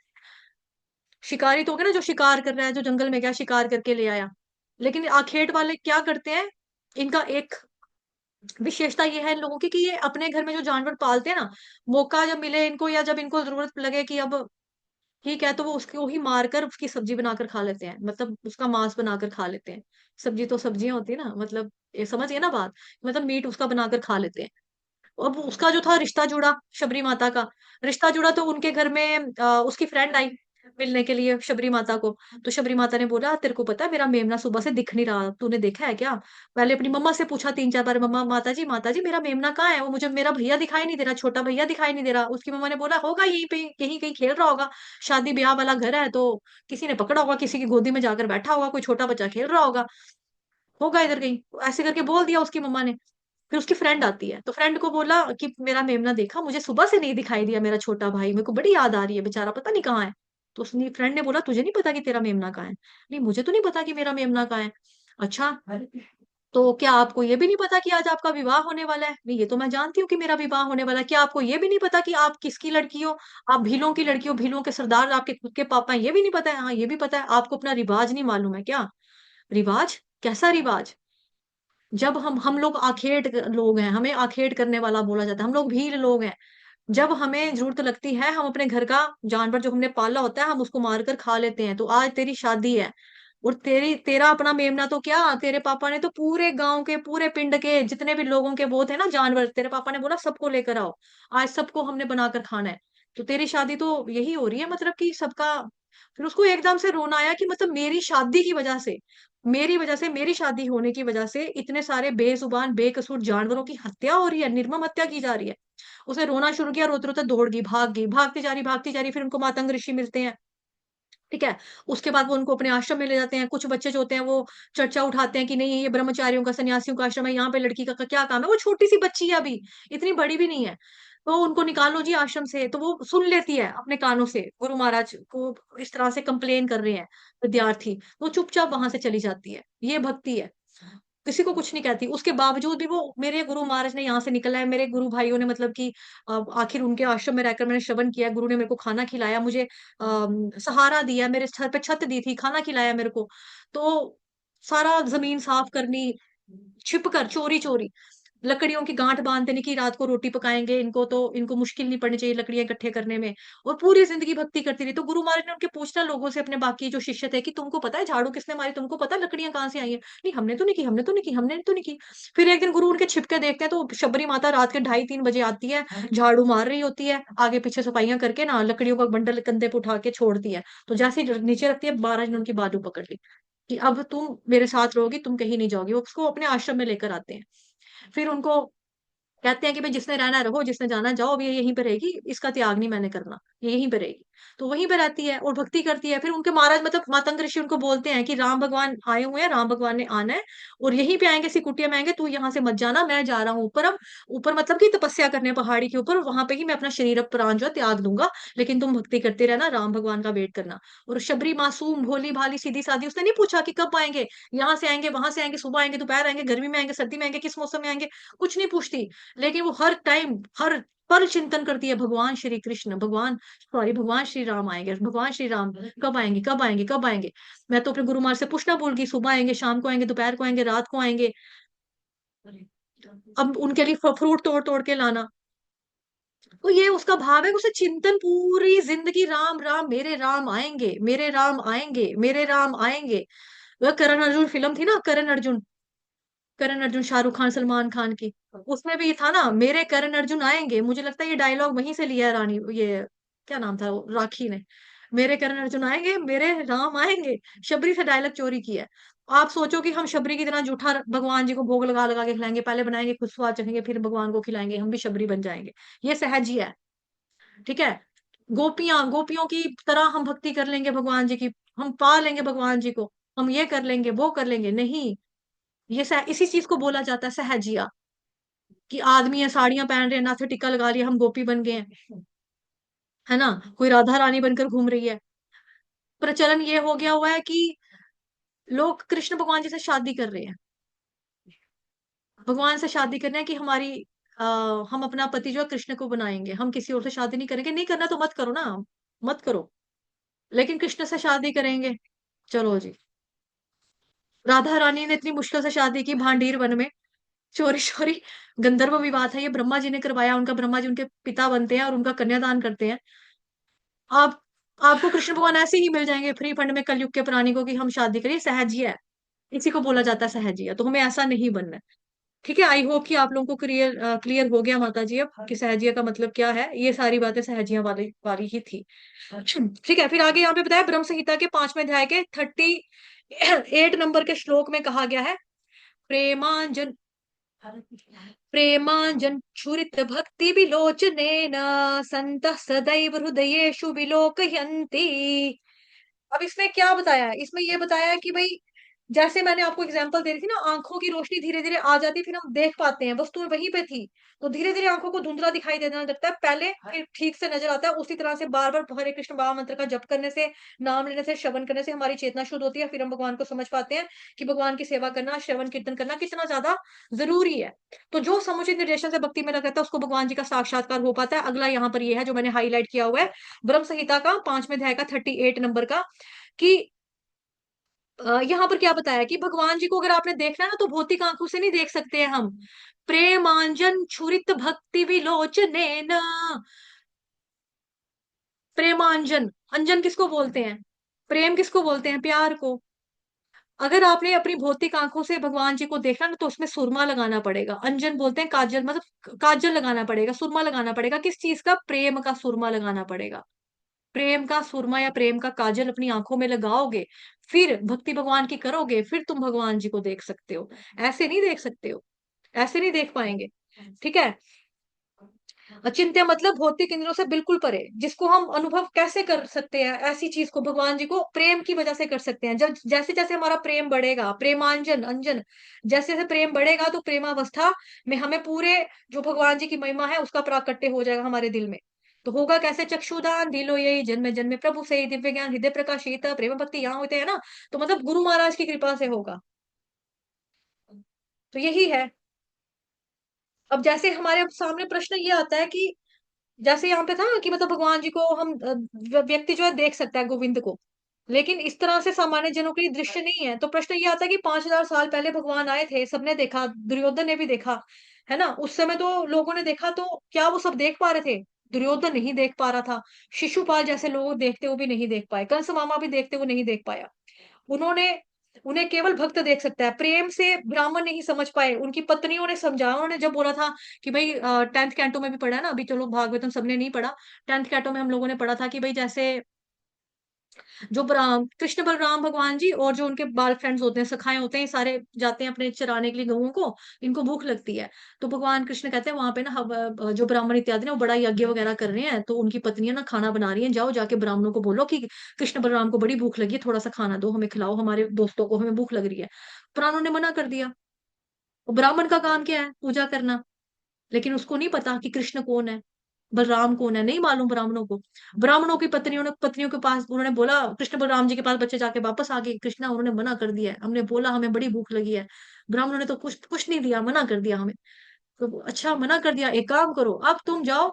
शिकारी तो हो गया ना, जो शिकार कर रहा है, जो जंगल में गया शिकार करके ले आया। लेकिन आखेट वाले क्या करते हैं? इनका एक विशेषता ये है इन लोगों की, कि ये अपने घर में जो जानवर पालते हैं ना, मौका जब मिले इनको, या जब इनको जरूरत लगे कि अब ठीक है, तो वो उसको ही मारकर उसकी सब्जी बनाकर खा लेते हैं, मतलब उसका मांस बनाकर खा लेते हैं। सब्जी तो सब्जियां होती है ना, मतलब ये समझिए ना बात, मतलब मीट उसका बनाकर खा लेते हैं। अब उसका जो था रिश्ता जुड़ा, शबरी माता का रिश्ता जुड़ा, तो उनके घर में उसकी फ्रेंड आई मिलने के लिए शबरी माता को। तो शबरी माता ने बोला, तेरे को पता है मेरा मेमना सुबह से दिख नहीं रहा, तूने देखा है क्या? पहले अपनी मम्मा से पूछा 3-4 बार, मम्मा, माता जी मेरा मेमना कहाँ है? वो मुझे, मेरा भैया दिखाई नहीं दे रहा, छोटा भैया दिखाई नहीं दे रहा। उसकी मम्मा ने बोला, होगा यहीं पे कहीं कहीं खेल रहा होगा, शादी ब्याह वाला घर है तो किसी ने पकड़ा होगा, किसी की गोदी में जाकर बैठा होगा, कोई छोटा बच्चा खेल रहा होगा इधर कहीं। ऐसे करके बोल दिया उसकी मम्मा ने। फिर उसकी फ्रेंड आती है, तो फ्रेंड को बोला कि मेरा मेमना देखा, मुझे सुबह से नहीं दिखाई दिया मेरा छोटा भाई, मेरे को बड़ी याद आ रही है, बेचारा पता नहीं कहाँ है। तो उसने फ्रेंड ने बोला, तुझे नहीं पता कि तेरा मेमना कहाँ है? नहीं, मुझे तो नहीं पता कि मेरा मेमना कहाँ है। अच्छा, तो क्या आपको ये भी नहीं पता कि आज आपका विवाह होने वाला है? नहीं, ये तो मैं जानती हूँ कि मेरा विवाह होने वाला है। क्या आपको ये भी नहीं पता कि आप किसकी लड़की हो? आप भीलों की लड़की हो, भीलों के सरदार आपके खुद के पापा हैं, ये भी नहीं पता है? हाँ, ये भी पता है। आपको अपना रिवाज नहीं मालूम है क्या? रिवाज? कैसा रिवाज? जब हम लोग आखेट लोग हैं, हमें आखेट करने वाला बोला जाता है, हम लोग भील लोग हैं। जब हमें जरूरत लगती है, हम अपने घर का जानवर जो हमने पाला होता है, हम उसको मारकर खा लेते हैं। तो आज तेरी शादी है, और तेरा अपना मेमना तो क्या, तेरे पापा ने तो पूरे गांव के, पूरे पिंड के जितने भी लोगों के वो थे ना जानवर, तेरे पापा ने बोला सबको लेकर आओ, आज सबको हमने बनाकर खाना है। तो तेरी शादी तो यही हो रही है, मतलब कि सबका। फिर उसको एकदम से रोना आया कि मतलब मेरी शादी की वजह से, मेरी वजह से, मेरी शादी होने की वजह से इतने सारे बेजुबान बेकसूर जानवरों की हत्या हो रही है, निर्मम हत्या की जा रही है। उसने रोना शुरू किया, रोते रोते दौड़ गई, भाग गई, भागती जा रही। फिर उनको मातंग ऋषि मिलते हैं। ठीक है। उसके बाद वो उनको अपने आश्रम में ले जाते हैं। कुछ बच्चे जो होते हैं वो चर्चा उठाते हैं कि नहीं, ये ब्रह्मचारियों का, सन्यासियों का आश्रम है, यहाँ पे लड़की का क्या काम है? वो छोटी सी बच्ची है अभी, इतनी बड़ी भी नहीं है। तो उनको निकालो जी आश्रम से। तो वो सुन लेती है अपने कानों से, गुरु महाराज को इस तरह से कंप्लेन कर रहे हैं विद्यार्थी, तो चुपचाप वहां से चली जाती है। ये भक्ति है, किसी को कुछ नहीं कहती। उसके बावजूद भी वो, मेरे गुरु महाराज ने यहाँ से निकला है, मेरे गुरु भाइयों ने, मतलब कि आखिर उनके आश्रम में रहकर मैंने श्रवण किया, गुरु ने मेरे को खाना खिलाया, मुझे सहारा दिया, मेरे सर पे छत दी थी, खाना खिलाया मेरे को। तो सारा जमीन साफ करनी, छिप कर, चोरी चोरी लकड़ियों की गांठ बांध देने की, रात को रोटी पकाएंगे इनको, तो इनको मुश्किल नहीं पड़नी चाहिए लकड़ियां इकट्ठे करने में। और पूरी जिंदगी भक्ति करती रही। तो गुरु महाराज ने उनके पूछना लोगों से, अपने बाकी जो शिष्य थे, कि तुमको पता है झाड़ू किसने मारी, तुमको पता है लकड़ियां कहाँ से आई है? नहीं, हमने तो नहीं की, हमने तो नहीं की, हमने तो नहीं की। फिर एक दिन गुरु उनके छिपके देखते हैं, तो शबरी माता रात के 2:30-3 बजे आती है, झाड़ू मार रही होती है, आगे पीछे सफाइयां करके ना, लकड़ियों का बंडल कंधे पे उठा के छोड़ती है। तो जैसे ही नीचे रखती है, महाराज ने उनकी बाजू पकड़ ली कि अब तुम मेरे साथ रहोगी, तुम कहीं नहीं जाओगी। वो उसको अपने आश्रम में लेकर आते हैं। फिर उनको कहते हैं कि भाई जिसने रहना है रहो, जिसने जाना है जाओ, अब ये यहीं पे रहेगी, इसका त्याग नहीं मैंने करना, ये यहीं पे रहेगी। तो वहीं पे रहती है और भक्ति करती है। फिर उनके महाराज मतलब मातंग ऋषि उनको बोलते हैं कि राम भगवान आए हुए हैं, राम भगवान ने आना है और यहीं पे आएंगे, सिकुटिया में आएंगे, तू यहाँ से मत जाना, मैं जा रहा हूँ ऊपर। अब ऊपर मतलब कि तपस्या करने पहाड़ी के ऊपर, वहां पे ही मैं अपना शरीर अब प्राण जो है त्याग दूंगा, लेकिन तुम भक्ति करते रहना, राम भगवान का वेट करना। और शबरी मासूम भोली भाली सीधी सादी, उसने नहीं पूछा कि कब आएंगे, यहाँ से आएंगे, वहां से आएंगे, सुबह आएंगे, दोपहर आएंगे, गर्मी में आएंगे, सर्दी में आएंगे, किस मौसम में आएंगे, कुछ नहीं पूछती। लेकिन वो हर टाइम हर पल चिंतन करती है, भगवान श्री कृष्ण, भगवान श्री राम आएंगे, भगवान श्री राम कब आएंगे, कब आएंगे, कब आएंगे। मैं तो अपने गुरु महाराज से पूछना भूल गई, सुबह आएंगे, शाम को आएंगे, दोपहर को आएंगे, रात को आएंगे। अब उनके लिए फ्रूट तोड़ तोड़ के लाना। तो ये उसका भाव है, उसे चिंतन पूरी जिंदगी राम राम, मेरे राम आएंगे, मेरे राम आएंगे, मेरे राम आएंगे। वह करण अर्जुन फिल्म थी ना, करण अर्जुन शाहरुख खान सलमान खान की, उसमें भी ये था ना, मेरे करण अर्जुन आएंगे। मुझे लगता है ये डायलॉग वहीं से लिया है रानी, ये क्या नाम था राखी ने, मेरे करण अर्जुन आएंगे, मेरे राम आएंगे, शबरी से डायलॉग चोरी किया है। आप सोचो कि हम शबरी की तरह जूठा भगवान जी को भोग लगा लगा के खिलाएंगे, पहले बनाएंगे खुद स्वाद चखेंगे, फिर भगवान को खिलाएंगे, हम भी शबरी बन जाएंगे। ये सहज ही है, ठीक है। गोपियों की तरह हम भक्ति कर लेंगे भगवान जी की, हम पा लेंगे भगवान जी को, हम ये कर लेंगे, वो कर लेंगे, नहीं। इसी चीज को बोला जाता है सहजिया, कि आदमी है साड़ियां पहन रहे हैं, नाथे टिक्का लगा लिया, हम गोपी बन गए हैं, है ना, कोई राधा रानी बनकर घूम रही है। प्रचलन ये हो गया हुआ है कि लोग कृष्ण भगवान जी से शादी कर रहे हैं, भगवान से शादी कर रहे हैं कि हम अपना पति जो है कृष्ण को बनाएंगे, हम किसी और से शादी नहीं करेंगे। नहीं करना तो मत करो ना, मत करो, लेकिन कृष्ण से शादी करेंगे, चलो जी। राधा रानी ने इतनी मुश्किल से शादी की भांडीर वन में, चोरी चोरी, गंधर्व विवाह था ये, ब्रह्मा जी ने करवाया उनका, ब्रह्मा जी उनके पिता बनते हैं और उनका कन्यादान करते हैं। आप आपको कृष्ण भगवान ऐसे ही मिल जाएंगे फ्री फंड में कलयुग के प्राणी को, कि हम शादी करिए, सहजिया है, इसी को बोला जाता है सहजिया। तो हमें ऐसा नहीं बनना है, ठीक है। आई होप कि आप लोगों को क्लियर क्लियर हो गया माता जी अब, कि सहजिया का मतलब क्या है। ये सारी बातें सहजिया वाली वाली ही थी। ठीक है, फिर आगे यहाँ पे बताया ब्रह्म संहिता के 5वें अध्याय के 38 नंबर के श्लोक में कहा गया है, प्रेमांजन प्रेमांजन छुरित भक्ति विलोचनेन संतः सदैव हृदयेषु विलोकयन्ति। अब इसमें क्या बताया है, इसमें ये बताया है कि भाई, जैसे मैंने आपको एग्जांपल दे रही थी ना, आंखों की रोशनी धीरे धीरे आ जाती है, फिर हम देख पाते हैं, वस्तु वहीं पे थी, तो धीरे धीरे आंखों को धुंधला दिखाई देने लगता है, पहले फिर ठीक से नजर आता है। उसी तरह से बार बार हरे कृष्ण बाबा मंत्र का जप करने से, नाम लेने से, श्रवण करने से हमारी चेतना शुद्ध होती है, फिर हम भगवान को समझ पाते हैं कि भगवान की सेवा करना, श्रवण कीर्तन करना कितना ज्यादा जरूरी है। तो जो समुचित निर्देशन से भक्ति में लगा रहता है, उसको भगवान जी का साक्षात्कार हो पाता है। अगला यहाँ पर ये है जो मैंने हाईलाइट किया हुआ है, ब्रह्म संहिता का 5वें अध्याय का 38 नंबर का, कि यहाँ पर क्या बताया कि भगवान जी को अगर आपने देखना है ना, तो भौतिक आंखों से नहीं देख सकते हैं हम। प्रेमांजन छुरित भक्ति विलोचने न, प्रेमांजन, अंजन किसको बोलते हैं, प्रेम किसको बोलते हैं, प्यार को। अगर आपने अपनी भौतिक आंखों से भगवान जी को देखना ना, तो उसमें सुरमा लगाना पड़ेगा। अंजन बोलते हैं काजल, मतलब काजल लगाना पड़ेगा, सुरमा लगाना पड़ेगा। किस चीज का, प्रेम का सुरमा लगाना पड़ेगा। प्रेम का सुरमा या प्रेम का काजल अपनी आंखों में लगाओगे, फिर भक्ति भगवान की करोगे, फिर तुम भगवान जी को देख सकते हो। ऐसे नहीं देख सकते हो, ऐसे नहीं देख पाएंगे, ठीक है। अचिंत्य मतलब भौतिक इंद्रियों से बिल्कुल परे, जिसको हम अनुभव कैसे कर सकते हैं, ऐसी चीज को भगवान जी को प्रेम की वजह से कर सकते हैं। जब जैसे जैसे हमारा प्रेम बढ़ेगा, प्रेमांजन अंजन, जैसे जैसे प्रेम बढ़ेगा, तो प्रेमावस्था में हमें पूरे जो भगवान जी की महिमा है उसका प्राकट्य हो जाएगा हमारे दिल में। तो होगा कैसे, चक्षुदान दिलो यही जन्म जन्म प्रभु से दिव्य ज्ञान हृदय प्रकाशित प्रेम भक्ति यहाँ होते हैं ना, तो मतलब गुरु महाराज की कृपा से होगा। तो यही है। अब जैसे हमारे सामने प्रश्न ये आता है कि जैसे यहाँ पे था कि मतलब भगवान जी को हम व्यक्ति जो है देख सकता है गोविंद को, लेकिन इस तरह से सामान्य जनों के लिए दृश्य नहीं है। तो प्रश्न ये आता है कि 5000 साल पहले भगवान आए थे, सबने देखा, दुर्योधन ने भी देखा, है ना, उस समय तो लोगों ने देखा, तो क्या वो सब देख पा रहे थे? दुर्योधन नहीं देख पा रहा था, शिशुपाल जैसे लोग देखते हुए भी नहीं देख पाए, कंस मामा भी देखते हुए नहीं देख पाया। उन्होंने उन्हें केवल भक्त देख सकता है, प्रेम से ब्राह्मण नहीं समझ पाए। उनकी पत्नियों ने समझाया, उन्होंने जब बोला था कि भाई 10th कैंटो में भी पढ़ा है ना, अभी चलो भागवतम सबने नहीं पढ़ा, 10th कैंटो में हम लोगों ने पढ़ा था कि भाई जैसे जो कृष्ण बलराम भगवान जी और जो उनके बाल फ्रेंड्स होते हैं, सखाए होते हैं, सारे जाते हैं अपने चराने के लिए गऊओं को। इनको भूख लगती है, तो भगवान कृष्ण कहते हैं वहां पे ना जो ब्राह्मण इत्यादि ना वो बड़ा यज्ञ वगैरह कर रहे हैं, तो उनकी पत्नियां ना खाना बना रही हैं, जाओ जाके ब्राह्मणों को बोलो कि कृष्ण बलराम को बड़ी भूख लगी है, थोड़ा सा खाना दो, हमें खिलाओ, हमारे दोस्तों को, हमें भूख लग रही है। ब्राह्मणों ने मना कर दिया। ब्राह्मण का काम क्या है? पूजा करना। लेकिन उसको नहीं पता कि कृष्ण कौन है, बलराम कौन है, नहीं मालूम ब्राह्मणों को। ब्राह्मणों की पत्नियों के पास उन्होंने बोला, कृष्ण बलराम जी के पास बच्चे जाके वापस आ गए, कृष्णा उन्होंने मना कर दिया है, हमने बोला हमें बड़ी भूख लगी है। ब्राह्मणों ने तो कुछ कुछ नहीं दिया, मना कर दिया हमें। तो अच्छा मना कर दिया, एक काम करो, अब तुम जाओ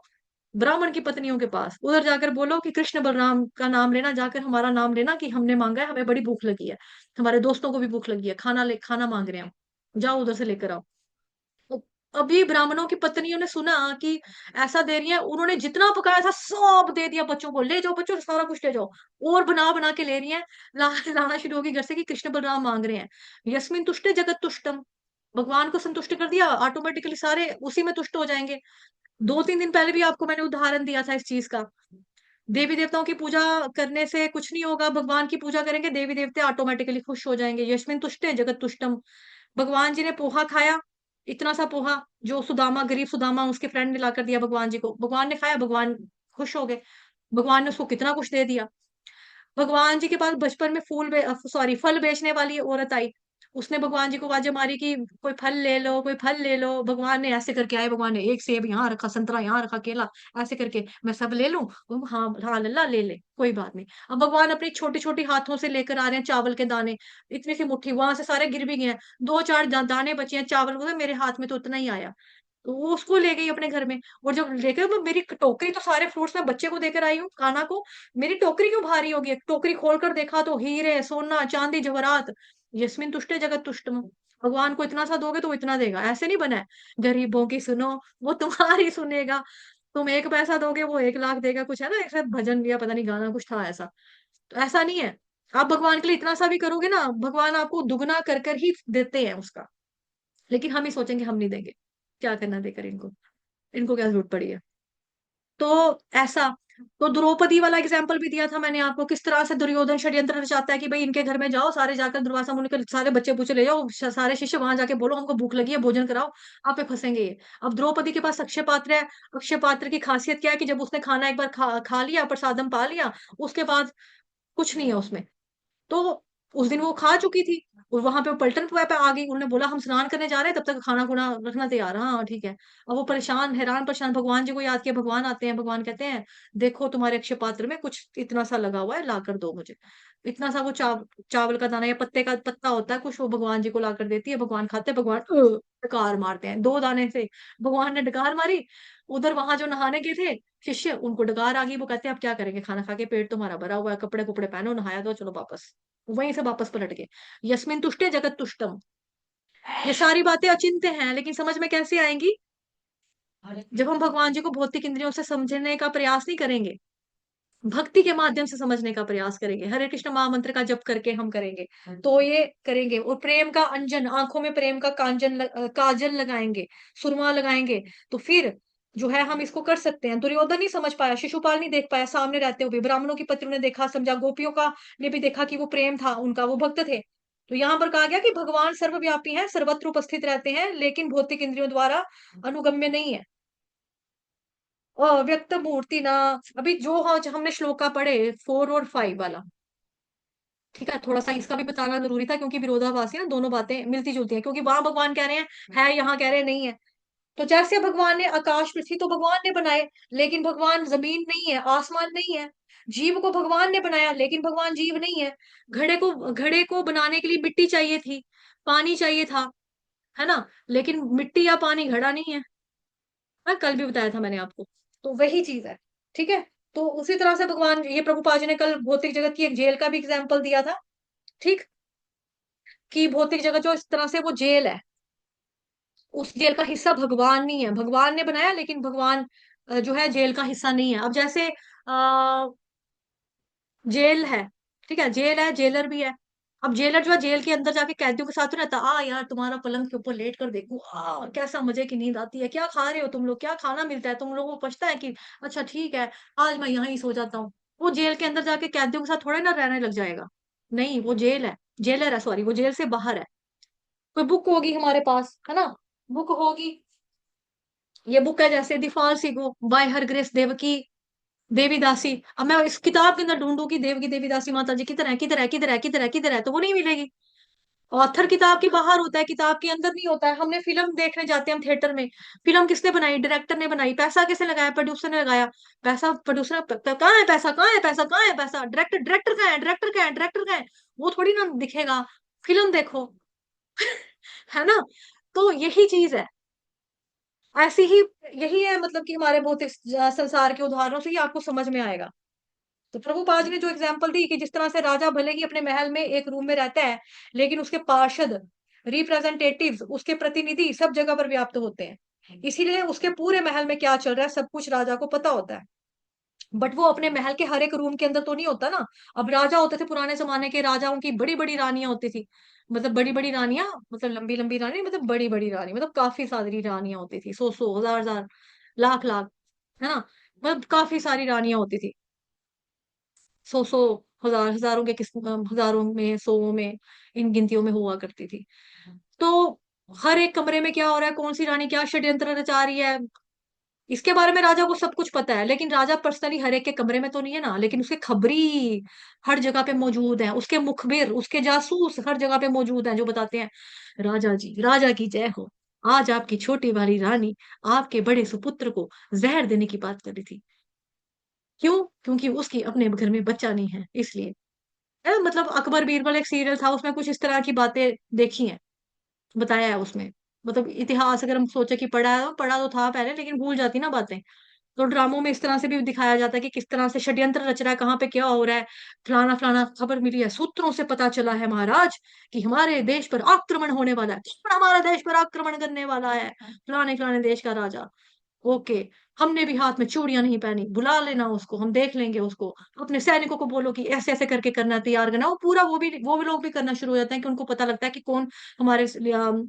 ब्राह्मण की पत्नियों के पास, उधर जाकर बोलो कि कृष्ण बलराम का नाम लेना, जाकर हमारा नाम लेना कि हमने मांगा है, हमें बड़ी भूख लगी है, हमारे दोस्तों को भी भूख लगी है, खाना मांग रहे हैं हम, जाओ उधर से लेकर आओ। तो अभी ब्राह्मणों की पत्नियों ने सुना कि ऐसा दे रही है, उन्होंने जितना पकाया था सब दे दिया बच्चों को, ले जाओ बच्चों सारा कुछ ले जाओ। और बना बना के ले रही है, लाना शुरू होगी घर से कि कृष्ण बलराम मांग रहे हैं। यस्मिन तुष्टे जगत तुष्टम, भगवान को संतुष्ट कर दिया, ऑटोमेटिकली सारे उसी में तुष्ट हो जाएंगे। 2-3 दिन पहले भी आपको मैंने उदाहरण दिया था इस चीज का। देवी देवताओं की पूजा करने से कुछ नहीं होगा, भगवान की पूजा करेंगे, देवी देवते ऑटोमेटिकली खुश हो जाएंगे। यस्मिन तुष्टे जगत तुष्टम। भगवान जी ने पोहा खाया, इतना सा पोहा, जो सुदामा, गरीब सुदामा, उसके फ्रेंड ने लाकर दिया भगवान जी को, भगवान ने खाया, भगवान खुश हो गए। भगवान ने उसको कितना कुछ दे दिया। भगवान जी के पास बचपन में फल बेचने वाली औरत आई, उसने भगवान जी को आवाजें मारी कि कोई फल ले लो, कोई फल ले लो। भगवान ने ऐसे करके आए, भगवान ने एक सेब यहाँ रखा, संतरा यहाँ रखा, केला, ऐसे करके मैं सब ले लूं? हाँ हाँ लल्ला ले ले, कोई बात नहीं। अब भगवान अपनी छोटी छोटी हाथों से लेकर आ रहे हैं चावल के दाने, इतनी सी मुट्ठी, वहां से सारे गिर भी गए हैं, 2-4 दाने बचे हैं चावल, बोले मेरे हाथ में तो उतना ही आया। तो वो उसको ले गई अपने घर में, और जब लेकर वो मेरी टोकरी, तो सारे फ्रूट्स मैं बच्चे को देकर आई हूँ काना को, मेरी टोकरी क्यों भारी होगी? टोकरी खोलकर देखा तो हीरे सोना चांदी जवाहरात। यस्मिन तुष्टे जगत तुष्टम। भगवान को इतना सा दोगे तो वो इतना देगा, ऐसे नहीं बना है गरीबों की सुनो, वो तुम्हारी सुनेगा। तुम 1 पैसा दोगे वो 1 लाख देगा, कुछ है ना एक भजन या पता नहीं गाना कुछ था ऐसा। तो ऐसा नहीं है, आप भगवान के लिए इतना सा भी करोगे ना, भगवान आपको दुगना कर कर ही देते हैं उसका। लेकिन हम ही सोचेंगे हम नहीं देंगे, क्या करना देकर इनको, इनको क्या जरूरत पड़ी है। तो ऐसा, तो द्रौपदी वाला एग्जाम्पल भी दिया था मैंने आपको, किस तरह से दुर्योधन षड्यंत्र रचाता है कि भाई इनके घर में जाओ सारे, जाकर दुर्वासा मुनि के सारे बच्चे पूछे ले जाओ, सारे शिष्य वहां जाके बोलो हमको भूख लगी है, भोजन कराओ, आप पे फंसेंगे ये। अब द्रौपदी के पास अक्षय पात्र है, अक्षय पात्र की खासियत क्या है कि जब उसने खाना एक बार खा लिया, प्रसादम पा लिया, उसके बाद कुछ नहीं है उसमें। तो उस दिन वो खा चुकी थी, और वहां पे वो पलटन पे आ गई, उन्होंने बोला हम स्नान करने जा रहे हैं, तब तक खाना खुना रखना तैयार, हाँ ठीक है। अब वो परेशान हैरान परेशान भगवान जी को याद किया, भगवान आते हैं, भगवान कहते हैं देखो तुम्हारे अक्षय पात्र में कुछ इतना सा लगा हुआ है, ला कर दो मुझे। इतना सा वो चावल का दाना या पत्ते का पत्ता होता है कुछ, वो भगवान जी को ला कर देती है, भगवान खाते हैं, भगवान डकार मारते हैं 2 दाने से। भगवान ने डकार मारी, उधर वहां जो नहाने गए थे शिष्य, उनको डकार आ गई, वो कहते हैं अब क्या करेंगे, खाना खा के पेट तुम्हारा भरा हुआ है, कपड़े कुपड़े पहनो, नहाया दो, चलो वापस। वहीं से वापस पलट गए। यस्मिन तुष्टे जगत तुष्टम। ये सारी बातें अचिंत्य हैं, लेकिन समझ में कैसे आएंगी? जब हम भगवान जी को भौतिक इंद्रियों से समझने का प्रयास नहीं करेंगे, भक्ति के माध्यम से समझने का प्रयास करेंगे, हरे कृष्ण महामंत्र का जप करके हम करेंगे, तो ये करेंगे। और प्रेम का अंजन, आंखों में प्रेम का काजल लगाएंगे, सुरमा लगाएंगे, तो फिर जो है हम इसको कर सकते हैं। दुर्योधन नहीं समझ पाया, शिशुपाल नहीं देख पाया सामने रहते हुए, ब्राह्मणों की पत्नियों ने देखा समझा, गोपियों का ने भी देखा कि वो प्रेम था उनका, वो भक्त थे। तो यहाँ पर कहा गया कि भगवान सर्वव्यापी हैं, सर्वत्र उपस्थित रहते हैं, लेकिन भौतिक इंद्रियों द्वारा अनुगम्य नहीं है। व्यक्त मूर्ति ना, अभी जो हमने श्लोका पढ़े 4 और 5 वाला, ठीक है, थोड़ा सा इसका भी बताना जरूरी था, क्योंकि विरोधाभासी ना दोनों बातें मिलती जुलती हैं, क्योंकि वहां भगवान कह रहे हैं है, यहाँ कह रहे हैं नहीं है। तो जैसे भगवान ने आकाश पृथ्वी तो भगवान ने बनाए, लेकिन भगवान जमीन नहीं है, आसमान नहीं है। जीव को भगवान ने बनाया, लेकिन भगवान जीव नहीं है। घड़े को बनाने के लिए मिट्टी चाहिए थी, पानी चाहिए था, है ना, लेकिन मिट्टी या पानी घड़ा नहीं है। हाँ, कल भी बताया था मैंने आपको। तो वही चीज है, ठीक है। तो उसी तरह से भगवान, ये प्रभुपाद जी ने कल भौतिक जगत की एक जेल का भी एग्जाम्पल दिया था, ठीक, कि भौतिक जगत जो इस तरह से वो जेल है, उस जेल का हिस्सा भगवान नहीं है, भगवान ने बनाया, लेकिन भगवान जो है जेल का हिस्सा नहीं है। अब जैसे जेल है, ठीक है, जेल है, जेलर भी है। अब जेलर जो है जेल के अंदर जाके कैदियों के साथ तो रहता, यार तुम्हारा पलंग के ऊपर लेट कर देखूं, कैसा मजे की नींद आती है, क्या खा रहे हो तुम लोग, क्या खाना मिलता है तुम लोगों को, पछता है कि अच्छा ठीक है आज मैं यहीं सो जाता हूँ। वो जेल के अंदर जाके कैदियों के साथ थोड़े ना रहने लग जाएगा। नहीं, वो जेल है, जेलर है, सॉरी, वो जेल से बाहर है। कोई बुक होगी हमारे पास, है ना, बुक होगी। ये बुक है जैसे the false ego by her grace Devaki Devidasi. अब मैं इस किताब के अंदर ढूंढूं कि देवकी देवीदासी माता जी किधर है, किधर है, किधर है, किधर है, किधर है, तो वो नहीं मिलेगी। ऑथर किताब के बाहर होता है, किताब के अंदर नहीं होता है। हमने फिल्म देखने जाते हैं हम थिएटर में, फिल्म किसने बनाई, डायरेक्टर ने बनाई, पैसा किसने लगाया, प्रोड्यूसर ने लगाया। पैसा प्रोड्यूसर कहाँ है, पैसा कहाँ है, पैसा कहाँ है, पैसा डायरेक्टर, डायरेक्टर कहाँ है, डायरेक्टर कहाँ है, डायरेक्टर कहाँ है, वो थोड़ी ना दिखेगा। फिल्म देखो। है ना। तो यही चीज है, ऐसी ही, यही है मतलब कि हमारे बहुत संसार के उदाहरणों से ही आपको समझ में आएगा। तो प्रभुपाद ने जो एग्जाम्पल दी कि जिस तरह से राजा भले ही अपने महल में एक रूम में रहता है, लेकिन उसके पार्षद, रिप्रेजेंटेटिव्स, उसके प्रतिनिधि सब जगह पर व्याप्त होते हैं, इसीलिए उसके पूरे महल में क्या चल रहा है सब कुछ राजा को पता होता है। बट वो अपने महल के हर एक रूम के अंदर तो नहीं होता ना। अब राजा होते थे, पुराने जमाने के राजाओं की बड़ी बड़ी रानियां होती थी, मतलब बड़ी बड़ी रानियां, मतलब लंबी लंबी रानी, मतलब बड़ी बड़ी रानी, मतलब काफी सारी रानियां होती थी, सौ सौ हजार हजार लाख लाख, है ना, मतलब काफी सारी रानियां होती थी, सौ सौ हजार, हजारों के किस्म, हजारों में, सौ में, इन गिनतियों में हुआ करती थी। तो हर एक कमरे में क्या हो रहा है, कौन सी रानी क्या षड्यंत्र रचा रही है, इसके बारे में राजा को सब कुछ पता है। लेकिन राजा पर्सनली हर एक के कमरे में तो नहीं है ना, लेकिन उसके खबरी हर जगह पे मौजूद हैं, उसके मुखबिर, उसके जासूस हर जगह पे मौजूद हैं, जो बताते हैं राजा जी, राजा की जय हो, आज आपकी छोटी वाली रानी आपके बड़े सुपुत्र को जहर देने की बात कर रही थी। क्यों? क्योंकि उसकी अपने घर में बच्चा नहीं है, इसलिए। मतलब अकबर बीरबल एक सीरियल था, उसमें कुछ इस तरह की बातें देखी हैं, बताया है उसमें। मतलब इतिहास अगर हम सोचे कि पढ़ा है, पढ़ा तो था पहले, लेकिन भूल जाती ना बातें। तो ड्रामों में इस तरह से भी दिखाया जाता है कि किस तरह से षड्यंत्र रच रहा है, कहाँ पे क्या हो रहा है, फलाना फलाना खबर मिली है, सूत्रों से पता चला है महाराज कि हमारे देश पर आक्रमण होने वाला है, कौन हमारा देश पर आक्रमण करने वाला है, फलाने फलाने देश का राजा। ओके, हमने भी हाथ में चूड़ियां नहीं पहनी, बुला लेना उसको, हम देख लेंगे उसको, अपने सैनिकों को बोलो कि ऐसे ऐसे करके करना, तैयार करना, वो पूरा वो भी लोग भी करना शुरू हो जाते हैं कि उनको पता लगता है कि कौन हमारे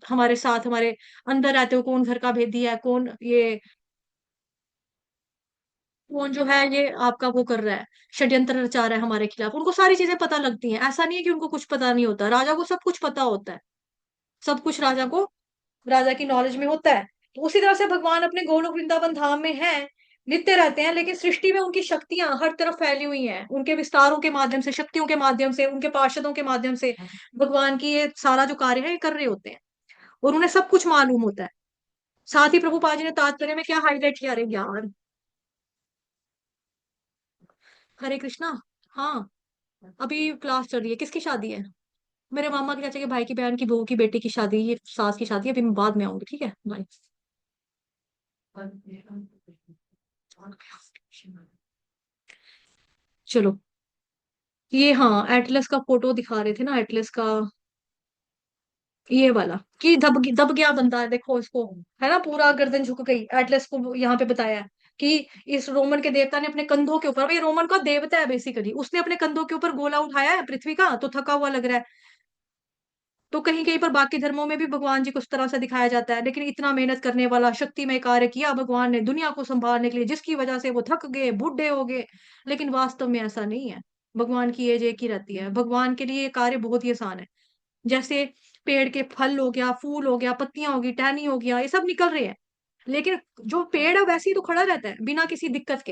हमारे साथ, हमारे अंदर रहते हो, कौन घर का भेदी है, कौन जो है ये आपका वो कर रहा है, षड्यंत्र रचा रहा है हमारे खिलाफ। उनको सारी चीजें पता लगती हैं, ऐसा नहीं है कि उनको कुछ पता नहीं होता, राजा को सब कुछ पता होता है, सब कुछ राजा को, राजा की नॉलेज में होता है। तो उसी तरह से भगवान अपने गोलोक वृंदावन धाम में है, नित्य रहते हैं, लेकिन सृष्टि में उनकी शक्तियां हर तरफ फैली हुई हैं, उनके विस्तारों के माध्यम से, शक्तियों के माध्यम से, उनके पार्षदों के माध्यम से भगवान की ये सारा जो कार्य है ये कर रहे होते हैं, और उन्हें सब कुछ मालूम होता है। साथ ही प्रभुपाद जी ने तात्पर्य में क्या हाईलाइट किया, अरे यार, हरे कृष्णा। हाँ, अभी क्लास चल रही है, किसकी शादी है? मेरे मामा के चाचा के भाई की बहन की बहू की बेटी की शादी, ये सास की शादी है, अभी मैं बाद में आऊंगी, ठीक है, बाय। चलो, ये हाँ एटलस का फोटो दिखा रहे थे ना, एटलस का, ये वाला कि दब दब गया बंदा है, देखो इसको, है ना, पूरा गर्दन झुक गई, एटलस को यहाँ पे बताया है कि इस रोमन के देवता ने अपने कंधों के ऊपर, भाई रोमन का देवता है बेसिकली, उसने अपने कंधों के ऊपर गोला उठाया है पृथ्वी का, तो थका हुआ लग रहा है। तो कहीं कहीं पर बाकी धर्मों में भी भगवान जी को उस तरह से दिखाया जाता है, लेकिन इतना मेहनत करने वाला शक्तिमय कार्य किया भगवान ने दुनिया को संभालने के लिए, जिसकी वजह से वो थक गए, बूढ़े हो गए। लेकिन वास्तव में ऐसा नहीं है, भगवान की एज एक ही रहती है, भगवान के लिए ये कार्य बहुत ही आसान है। जैसे पेड़ के फल हो गया, फूल हो गया, पत्तियां होगी, टहनी हो गया, ये सब निकल रहे हैं, लेकिन जो पेड़ है वैसे ही तो खड़ा रहता है बिना किसी दिक्कत के,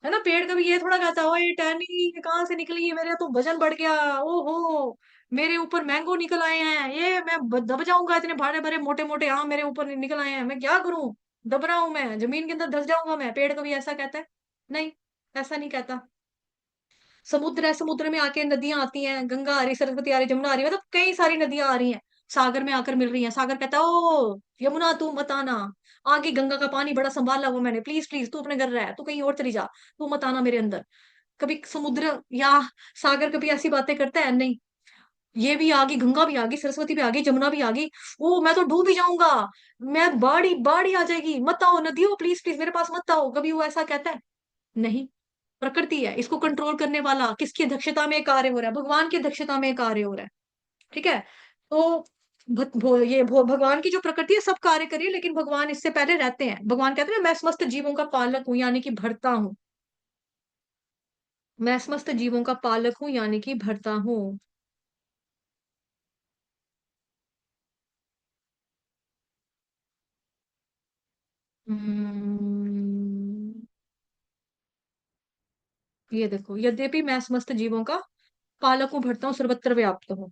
है ना। पेड़ कभी ये थोड़ा कहता है ये टहनी ये कहाँ से निकली है, मेरे तो वजन बढ़ गया, ओहो मेरे ऊपर मैंगो निकल आए हैं, ये मैं दब जाऊंगा, इतने भारे भरे मोटे मोटे आम मेरे ऊपर निकल आए हैं, मैं क्या करूं, दब रहा हूं, मैं जमीन के अंदर धस जाऊंगा मैं। पेड़ कभी ऐसा कहता है? नहीं, ऐसा नहीं कहता। समुद्र है, समुद्र में आके नदियां आती हैं, गंगा आ रही, सरस्वती आ रही, जमुना आ रही है, मतलब कई सारी नदियां आ रही हैं, सागर में आकर मिल रही हैं, सागर कहता है ओ यमुना तू मत आना, आगे गंगा का पानी बड़ा संभाला हुआ मैंने, प्लीज प्लीज तू अपने घर रह, तू कहीं और चली जा, तू मत आना मेरे अंदर। कभी समुद्र या सागर कभी ऐसी बातें करता है? नहीं। ये भी आ गई, गंगा भी आ गई, सरस्वती भी आ गई, जमुना भी आ गई, ओ मैं तो डूब ही जाऊंगा, मैं बाढ़ी बाढ़ी आ जाएगी, मत आओ नदियों, प्लीज प्लीज मेरे पास मत आओ, कभी वो ऐसा कहता है? नहीं। प्रकृति है, इसको कंट्रोल करने वाला किसकी अध्यक्षता में कार्य हो रहा है? भगवान की अध्यक्षता में कार्य हो रहा है, ठीक है। तो भगवान की जो प्रकृति है सब कार्य करिए, लेकिन भगवान इससे पहले रहते हैं, भगवान कहते हैं मैं समस्त जीवों का पालक हूं, यानी कि भरता हूं। मैं समस्त जीवों का पालक हूं यानी कि भरता हूं। हम्म, ये देखो, यद्यपि मैं समस्त जीवों का पालक हूं, भरता हूं, सर्वत्र व्याप्त हूं।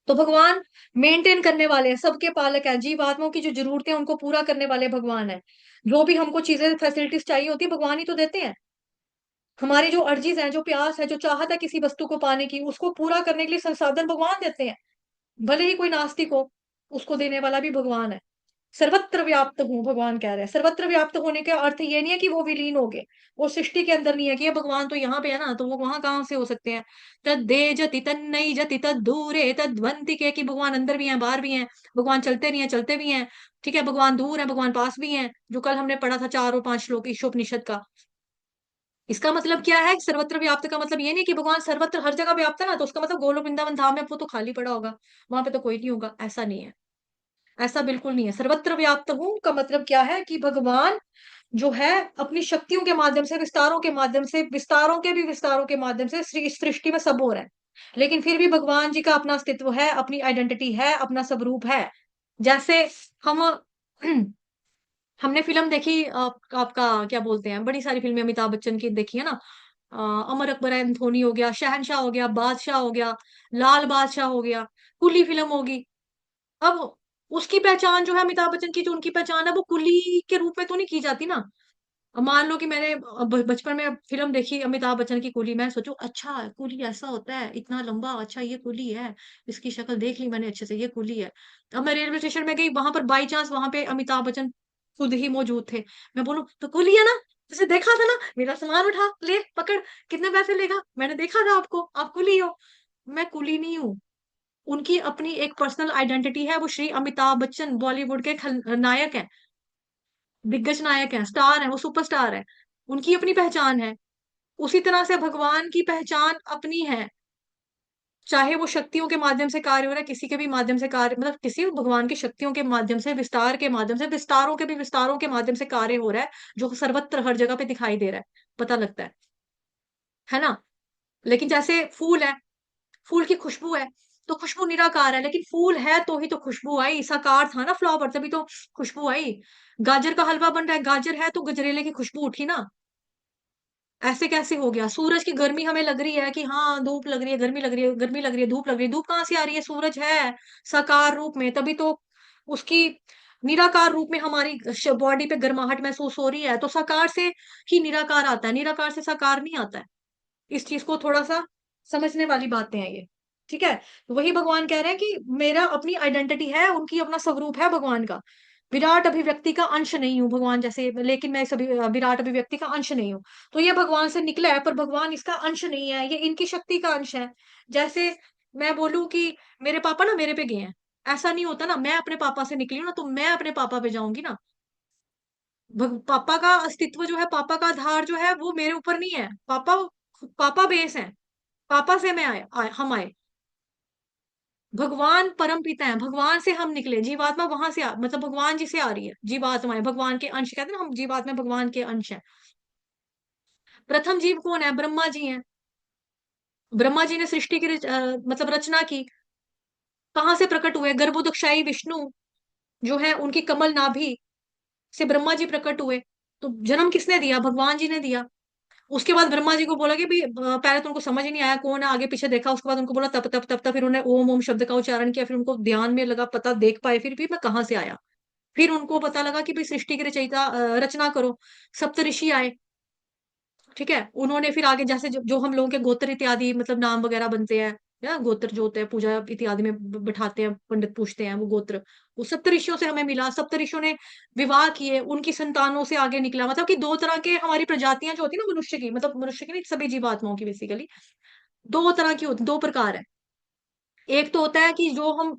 तो भगवान मेंटेन करने वाले हैं, सबके पालक हैं, जीवात्माओं की जो जरूरतें हैं उनको पूरा करने वाले भगवान है। जो भी हमको चीजें फैसिलिटीज चाहिए होती है भगवान ही तो देते हैं। हमारी जो अर्जीज हैं, जो प्यास है, जो चाहत है किसी वस्तु को पाने की, उसको पूरा करने के लिए संसाधन भगवान देते हैं। भले ही कोई नास्तिक हो, उसको देने वाला भी भगवान है। सर्वत्र व्याप्त हूँ, भगवान कह रहे हैं। सर्वत्र व्याप्त होने का अर्थ ये नहीं है कि वो विलीन हो गए, वो सृष्टि के अंदर नहीं है कि ये भगवान तो यहाँ पे है ना, तो वो वहां कहाँ से हो सकते हैं। तद्दे जति तन्नई जति तद्दूरे तद्वंति के, कि भगवान अंदर भी हैं बाहर भी हैं, भगवान चलते भी हैं चलते भी हैं। ठीक है, भगवान दूर है भगवान पास भी हैं, जो कल हमने पढ़ा था 4 और 5 श्लोक ईशोपनिषद का। इसका मतलब क्या है, सर्वत्र व्याप्त का मतलब ये नहीं कि भगवान सर्वत्र हर जगह व्याप्त है ना, तो उसका मतलब गोलोक वृंदावन धाम में वो तो खाली पड़ा होगा, वहां पे तो कोई नहीं होगा, ऐसा नहीं है। ऐसा बिल्कुल नहीं है। सर्वत्र व्याप्त हूं का मतलब क्या है कि भगवान जो है अपनी शक्तियों के माध्यम से, विस्तारों के माध्यम से, विस्तारों के भी विस्तारों के माध्यम से इस सृष्टि में सब हो रहा है। लेकिन फिर भी भगवान जी का अपना अस्तित्व है, अपनी आइडेंटिटी है, अपना स्वरूप है। जैसे हम हमने फिल्म देखी, आपका क्या बोलते हैं, बड़ी सारी फिल्में अमिताभ बच्चन की देखी है ना। अमर अकबर एंथोनी हो गया, शहनशाह हो गया, बादशाह हो गया, लाल बादशाह हो गया, कुली फिल्म होगी। अब उसकी पहचान जो है अमिताभ बच्चन की, जो उनकी पहचान है वो कुली के रूप में तो नहीं की जाती ना। अब मान लो कि मैंने बचपन में फिल्म देखी अमिताभ बच्चन की कुली, मैं सोचू अच्छा कुली ऐसा होता है इतना लंबा, अच्छा ये कुली है, इसकी शक्ल देख ली मैंने अच्छे से, ये कुली है। अब मैं रेलवे स्टेशन में गई, वहां पर बाई चांस वहां पे अमिताभ बच्चन खुद ही मौजूद थे। मैं बोलूं तो कुली है ना, तुझे देखा था ना, मेरा सामान उठा ले पकड़, कितने पैसे लेगा, मैंने देखा था आपको, आप कुली हो। मैं कुली नहीं हूँ। उनकी अपनी एक पर्सनल आइडेंटिटी है, वो श्री अमिताभ बच्चन बॉलीवुड के नायक हैं, दिग्गज नायक हैं, स्टार हैं, वो सुपरस्टार है। उनकी अपनी पहचान है। उसी तरह से भगवान की पहचान अपनी है। चाहे वो शक्तियों के माध्यम से कार्य हो रहा है, किसी के भी माध्यम से कार्य, मतलब किसी भी भगवान की शक्तियों के माध्यम से, विस्तार के माध्यम से, विस्तारों के भी विस्तारों के माध्यम से कार्य हो रहा है, जो सर्वत्र हर जगह पे दिखाई दे रहा है, पता लगता है ना। लेकिन जैसे फूल है, फूल की खुशबू है, तो खुशबू निराकार है, लेकिन फूल है तो ही तो खुशबू आई, साकार था ना फ्लावर, तभी तो खुशबू आई। गाजर का हलवा बन रहा है, गाजर है तो गजरेले की खुशबू उठी ना। ऐसे कैसे हो गया। सूरज की गर्मी हमें लग रही है कि हाँ धूप लग रही है, गर्मी लग रही है, गर्मी लग रही है, धूप लग रही है, धूप कहाँ से आ रही है, सूरज है साकार रूप में, तभी तो उसकी निराकार रूप में हमारी बॉडी पे गर्माहट महसूस हो रही है। तो साकार से ही निराकार आता है, निराकार से साकार नहीं आता है। इस चीज को थोड़ा सा समझने वाली बातें हैं ये। ठीक है, तो वही भगवान कह रहे हैं कि मेरा अपनी आइडेंटिटी है, उनकी अपना स्वरूप है भगवान का। विराट अभिव्यक्ति का अंश नहीं हूं भगवान जैसे, लेकिन मैं सभी विराट अभिव्यक्ति का अंश नहीं हूं। तो ये भगवान से निकला है, पर भगवान इसका अंश नहीं है, ये इनकी शक्ति का अंश है। जैसे मैं बोलूं कि मेरे पापा ना मेरे पे गए हैं, ऐसा नहीं होता ना। मैं अपने पापा से निकली हूं ना, तो मैं अपने पापा पे जाऊंगी ना। पापा का अस्तित्व जो है, पापा का आधार जो है वो मेरे ऊपर नहीं है। पापा, पापा बेस है, पापा से मैं हम आए। भगवान परम पिता है, भगवान से हम निकले, जीवात्मा वहां से मतलब भगवान जी से आ रही है जीवात्माएं, भगवान के अंश कहते हैं ना, हम जीवात्मा भगवान के अंश हैं। प्रथम जीव कौन है, ब्रह्मा जी हैं। ब्रह्मा जी ने सृष्टि की मतलब रचना की। कहाँ से प्रकट हुए, गर्भोदकशाही विष्णु जो है उनकी कमल नाभि से ब्रह्मा जी प्रकट हुए। तो जन्म किसने दिया, भगवान जी ने दिया। उसके बाद ब्रह्मा जी को बोला कि भाई पहले तो उनको समझ ही नहीं आया कौन है, आगे पीछे देखा, उसके बाद उनको बोला तप तप तप तप, फिर उन्हें ओम ओम शब्द का उच्चारण किया, फिर उनको ध्यान में लगा, पता देख पाए फिर भी मैं कहाँ से आया। फिर उनको पता लगा कि भाई सृष्टि की रचयिता रचना करो। सप्त ऋषि आए। ठीक है, उन्होंने फिर आगे जैसे जो हम लोगों के गोत्र इत्यादि मतलब नाम वगैरह बनते हैं, या गोत्र जो होते हैं पूजा इत्यादि में बिठाते हैं, पंडित पूछते हैं वो गोत्र, वो सप्त ऋषियों से हमें मिला। सप्त ऋषियों ने विवाह किए, उनकी संतानों से आगे निकला। मतलब कि 2 तरह के हमारी प्रजातियां जो होती है ना मनुष्य की, मतलब मनुष्य की नहीं, सभी जीवात्माओं की बेसिकली 2 तरह की होती, 2 प्रकार है। एक तो होता है कि जो हम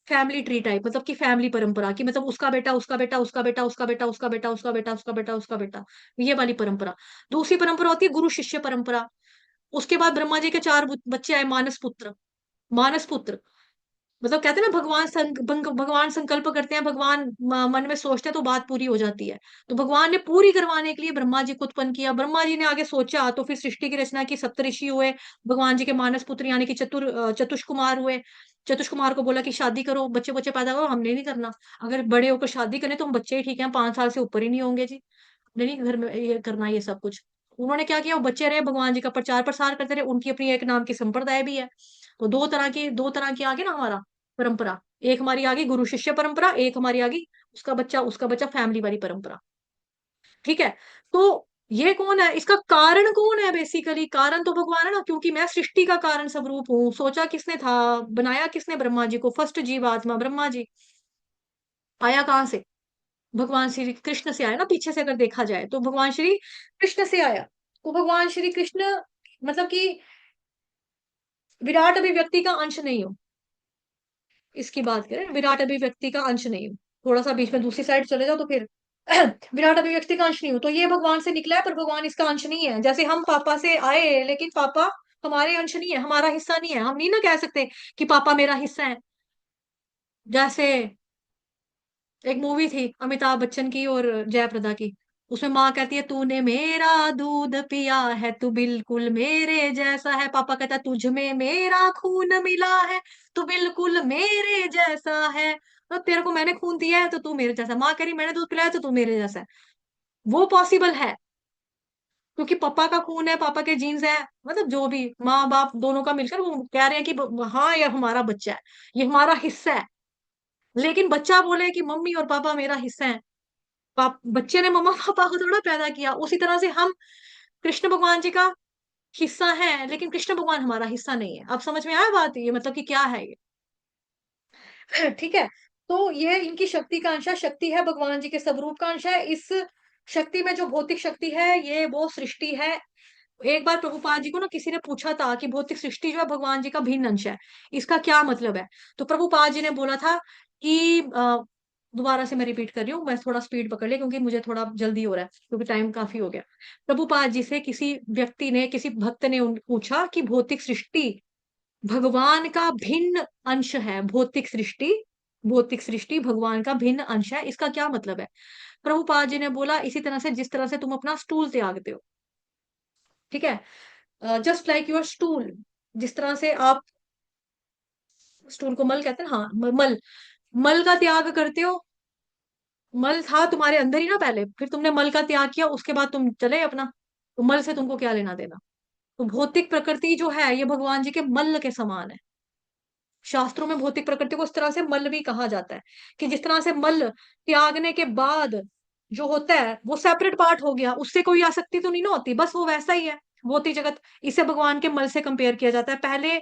फैमिली ट्री टाइप, मतलब कि फैमिली परंपरा की, मतलब उसका बेटा उसका बेटा उसका बेटा उसका बेटा उसका बेटा उसका बेटा उसका बेटा उसका बेटा, ये वाली परंपरा। दूसरी परंपरा होती है गुरु शिष्य परंपरा। उसके बाद ब्रह्मा जी के 4 बच्चे आए, मानस पुत्र, मानस पुत्र। मतलब कहते हैं ना, भगवान संकल्प करते हैं, भगवान मन में सोचते हैं तो बात पूरी हो जाती है। तो भगवान ने पूरी करवाने के लिए ब्रह्मा जी को उत्पन्न किया। ब्रह्मा जी ने आगे सोचा तो फिर सृष्टि की रचना की, सप्तऋषि हुए, भगवान जी के मानस पुत्र यानी कि चतुष कुमार हुए। चतुष कुमार को बोला कि शादी करो, बच्चे बच्चे पैदा करो। हमने नहीं करना, अगर बड़े होकर शादी करें तो हम बच्चे ही ठीक है, 5 साल से ऊपर ही नहीं होंगे जी, हमने नहीं घर में ये करना ये सब कुछ। उन्होंने क्या किया, वो बच्चे रहे, भगवान जी का प्रचार प्रसार करते रहे, उनकी अपनी एक नाम की संप्रदाय भी है। तो दो तरह की आगे ना हमारा परंपरा, एक हमारी आ गई गुरु शिष्य परंपरा, एक हमारी आ गई उसका बच्चा फैमिली वाली परंपरा। ठीक है। तो ये कौन है, इसका कारण कौन है? बेसिकली कारण तो भगवान है ना, क्योंकि मैं सृष्टि का कारण स्वरूप हूँ। सोचा किसने था, बनाया किसने? ब्रह्मा जी को। फर्स्ट जीव आत्मा ब्रह्मा जी। आया कहाँ से? भगवान श्री कृष्ण से आया ना। पीछे से अगर देखा जाए तो भगवान श्री कृष्ण से आया। तो भगवान श्री कृष्ण मतलब कि विराट अभिव्यक्ति का अंश नहीं हो। इसकी बात करें, विराट अभिव्यक्ति का अंश नहीं हो। थोड़ा सा बीच में दूसरी साइड चले जाओ तो फिर विराट अभिव्यक्ति का अंश नहीं हो, तो ये भगवान से निकला है, पर भगवान इसका अंश नहीं है। जैसे हम पापा से आए, लेकिन पापा हमारे अंश नहीं है, हमारा हिस्सा नहीं है। हम नहीं ना कह सकते कि पापा मेरा हिस्सा है। जैसे एक मूवी थी अमिताभ बच्चन की और जयप्रदा की, उसमें माँ कहती है तूने मेरा दूध पिया है, तू बिल्कुल मेरे जैसा है। पापा कहता है तुझ में मेरा खून मिला है, तू बिल्कुल मेरे जैसा है। तो तेरे को मैंने खून दिया है तो तू मेरे जैसा। माँ कह रही मैंने दूध पिलाया तो तू मेरे जैसा है। वो पॉसिबल है क्योंकि पापा का खून है, पापा के जीन्स है, मतलब जो भी माँ बाप दोनों का मिलकर वो कह रहे हैं कि हाँ ये हमारा बच्चा है, ये हमारा हिस्सा है। लेकिन बच्चा बोले कि मम्मी और पापा मेरा हिस्सा है, बच्चे ने मम्मा पापा को थोड़ा पैदा किया। उसी तरह से हम कृष्ण भगवान जी का हिस्सा है, लेकिन कृष्ण भगवान हमारा हिस्सा नहीं है। अब समझ में आया बात, ये मतलब कि क्या है ये? ठीक है। तो ये इनकी शक्ति का अंश है, शक्ति है भगवान जी के स्वरूप का अंश है। इस शक्ति में जो भौतिक शक्ति है ये वो सृष्टि है। एक बार प्रभुपाद जी को ना किसी ने पूछा था कि भौतिक सृष्टि जो है भगवान जी का भिन्न अंश है, इसका क्या मतलब है? तो प्रभुपाद जी ने बोला था कि दोबारा से मैं रिपीट कर रही हूँ, मैं थोड़ा स्पीड पकड़ लिया क्योंकि मुझे थोड़ा जल्दी हो रहा है, क्योंकि टाइम काफी हो गया। प्रभुपाद जी से किसी व्यक्ति ने, किसी भक्त ने पूछा कि भौतिक सृष्टि भगवान का भिन्न अंश है, भौतिक सृष्टि भगवान का भिन्न अंश है, इसका क्या मतलब है? प्रभुपाद जी ने बोला इसी तरह से जिस तरह से तुम अपना स्टूल त्यागते हो, ठीक है, जस्ट लाइक योर स्टूल। जिस तरह से आप स्टूल को मल कहते हैं, हाँ मल, मल का त्याग करते हो। मल था तुम्हारे अंदर ही ना पहले, फिर तुमने मल का त्याग किया, उसके बाद तुम चले अपना, तो मल से तुमको क्या लेना देना? तो भौतिक प्रकृति जो है ये भगवान जी के मल के समान है। शास्त्रों में भौतिक प्रकृति को इस तरह से मल भी कहा जाता है कि जिस तरह से मल त्यागने के बाद जो होता है वो सेपरेट पार्ट हो गया, उससे कोई आसक्ति तो नहीं ना होती, बस वो वैसा ही है भौतिक जगत। इसे भगवान के मल से कंपेयर किया जाता है। पहले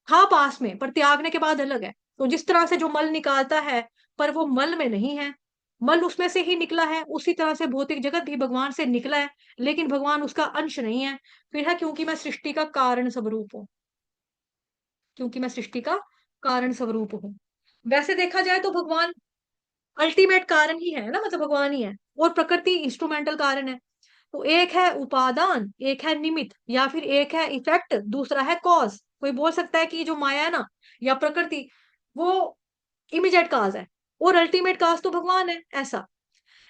था पास में, पर त्यागने के बाद अलग है। तो जिस तरह से जो मल निकालता है पर वो मल में नहीं है, मल उसमें से ही निकला है, उसी तरह से भौतिक जगत भी भगवान से निकला है, लेकिन भगवान उसका अंश नहीं है। फिर है क्योंकि मैं सृष्टि का कारण स्वरूप हूँ, क्योंकि मैं सृष्टि का कारण स्वरूप हूँ। वैसे देखा जाए तो भगवान अल्टीमेट कारण ही है ना, मतलब भगवान ही है, और प्रकृति इंस्ट्रूमेंटल कारण है। तो एक है उपादान, एक है निमित्त, या फिर एक है इफेक्ट, दूसरा है कॉज। कोई बोल सकता है कि जो माया है ना या प्रकृति, वो इमीडिएट काज है और अल्टीमेट काज तो भगवान है, ऐसा।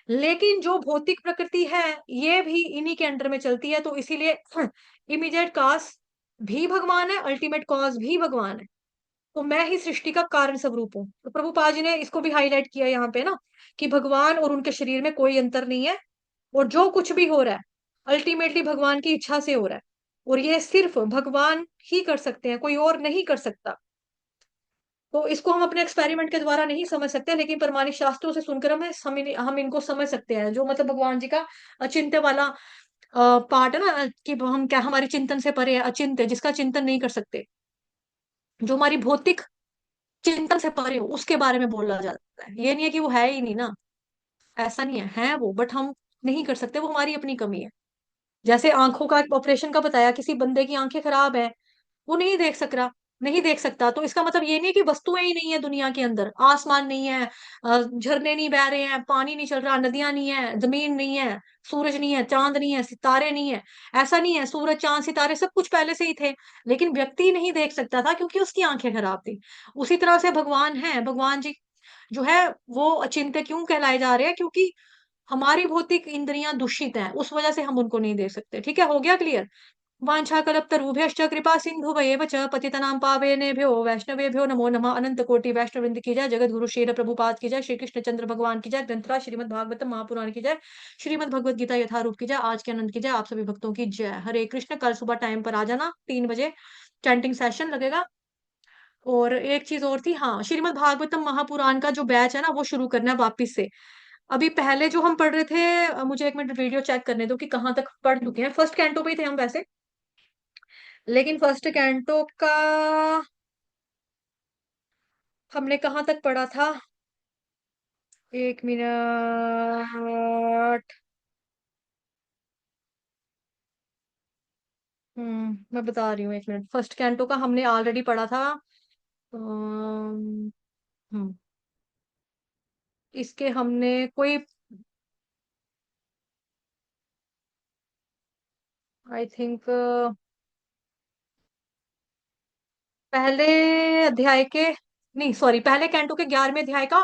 लेकिन जो भौतिक प्रकृति है ये भी इन्हीं के अंडर में चलती है, तो इसीलिए इमीडिएट काज भी भगवान है, अल्टीमेट कॉज भी भगवान है। तो मैं ही सृष्टि का कारण स्वरूप हूँ। तो प्रभुपाद जी ने इसको भी हाईलाइट किया यहाँ पे ना कि भगवान और उनके शरीर में कोई अंतर नहीं है, और जो कुछ भी हो रहा है अल्टीमेटली भगवान की इच्छा से हो रहा है, और ये सिर्फ भगवान ही कर सकते हैं, कोई और नहीं कर सकता। तो इसको हम अपने एक्सपेरिमेंट के द्वारा नहीं समझ सकते, लेकिन प्रमाणिक शास्त्रों से सुनकर हम इनको समझ सकते हैं, जो मतलब भगवान जी का अचिंत्य वाला पार्ट है ना, कि हम क्या हमारे चिंतन से परे है, अचिंत्य जिसका चिंतन नहीं कर सकते, जो हमारी भौतिक चिंतन से परे हो, उसके बारे में बोला जाता है। ये नहीं है कि वो है ही नहीं ना, ऐसा नहीं है वो, बट हम नहीं कर सकते, वो हमारी अपनी कमी है। जैसे आंखों का ऑपरेशन का बताया, किसी बंदे की आंखें खराब है, वो नहीं देख सक रहा, नहीं देख सकता। तो इसका मतलब ये नहीं कि वस्तुएं ही नहीं है दुनिया के अंदर, आसमान नहीं है, झरने नहीं बह रहे हैं, पानी नहीं चल रहा, नदियां नहीं है, जमीन नहीं है, सूरज नहीं है, चांद नहीं है, सितारे नहीं है। ऐसा नहीं है, सूरज चांद सितारे सब कुछ पहले से ही थे, लेकिन व्यक्ति नहीं देख सकता था क्योंकि उसकी आंखें खराब थी। उसी तरह से भगवान है, भगवान जी जो है वो अचिंत्य क्यों कहलाए जा रहे हैं, क्योंकि हमारी भौतिक इंद्रियां दूषित हैं, उस वजह से हम उनको नहीं देख सकते। ठीक है, हो गया क्लियर। वाञ्छाकल्पतरुभ्यश्च कृपा सिन्धुभैव च पतितनां पावनेभ्यो वैष्णवेभ्यो नमो नमः। अनंत कोटि वैष्णव वृंद की जय, जगत गुरु श्री प्रभुपाद की जय, श्री कृष्ण चंद्र भगवान की जय, ग्रंथराज श्रीमद् भागवत महापुराण की जय, श्रीमद् भगवत गीता यथारूप की जय, आज के आनंद की जय, आप सभी भक्तों की जय। हरे कृष्ण। कल सुबह टाइम पर आ जाना, 3 बजे चैंटिंग सेशन लगेगा। और एक चीज और थी, हाँ, श्रीमद् भागवतम महापुराण का जो बैच है ना वो शुरू करना है वापिस से। अभी पहले जो हम पढ़ रहे थे, मुझे 1 मिनट वीडियो चेक करने दो कि कहाँ तक पढ़ चुके हैं। फर्स्ट कैंटो पे ही थे हम वैसे, लेकिन फर्स्ट कैंटो का हमने कहाँ तक पढ़ा था? 1 मिनट। मैं बता रही हूँ, 1 मिनट। फर्स्ट कैंटो का हमने ऑलरेडी पढ़ा था। अम्म, हम्म, इसके हमने कोई, आई थिंक पहले अध्याय के, नहीं सॉरी, पहले कैंटो के 11वें अध्याय का,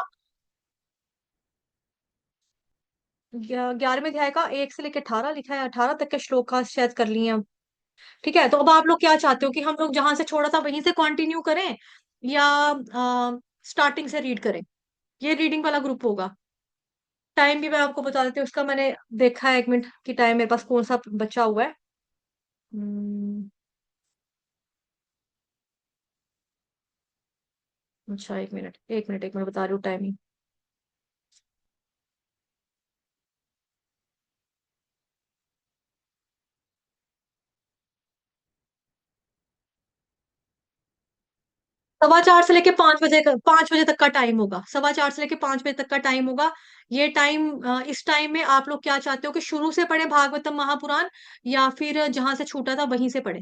11वें अध्याय का 1 से लेकर 18 लिखा है, 18 तक के श्लोक का शायद कर लिए हम। ठीक है, तो अब आप लोग क्या चाहते हो कि हम लोग जहां से छोड़ा था वहीं से कंटिन्यू करें, या स्टार्टिंग से रीड करें? ये रीडिंग वाला ग्रुप होगा। टाइम भी मैं आपको बता देती हूँ उसका, मैंने देखा है 1 मिनट की टाइम मेरे पास कौन सा बचा हुआ है। हम्म, अच्छा, 1 मिनट 1 मिनट 1 मिनट बता रही हूँ टाइमिंग। सवा 4 से लेके 5 बजे, 5 बजे तक का टाइम होगा। सवा 4 से लेके 5 बजे तक का टाइम होगा। ये टाइम, इस टाइम में आप लोग क्या चाहते हो कि शुरू से पढ़े भागवतम महापुराण, या फिर जहां से छूटा था वहीं से पढ़े?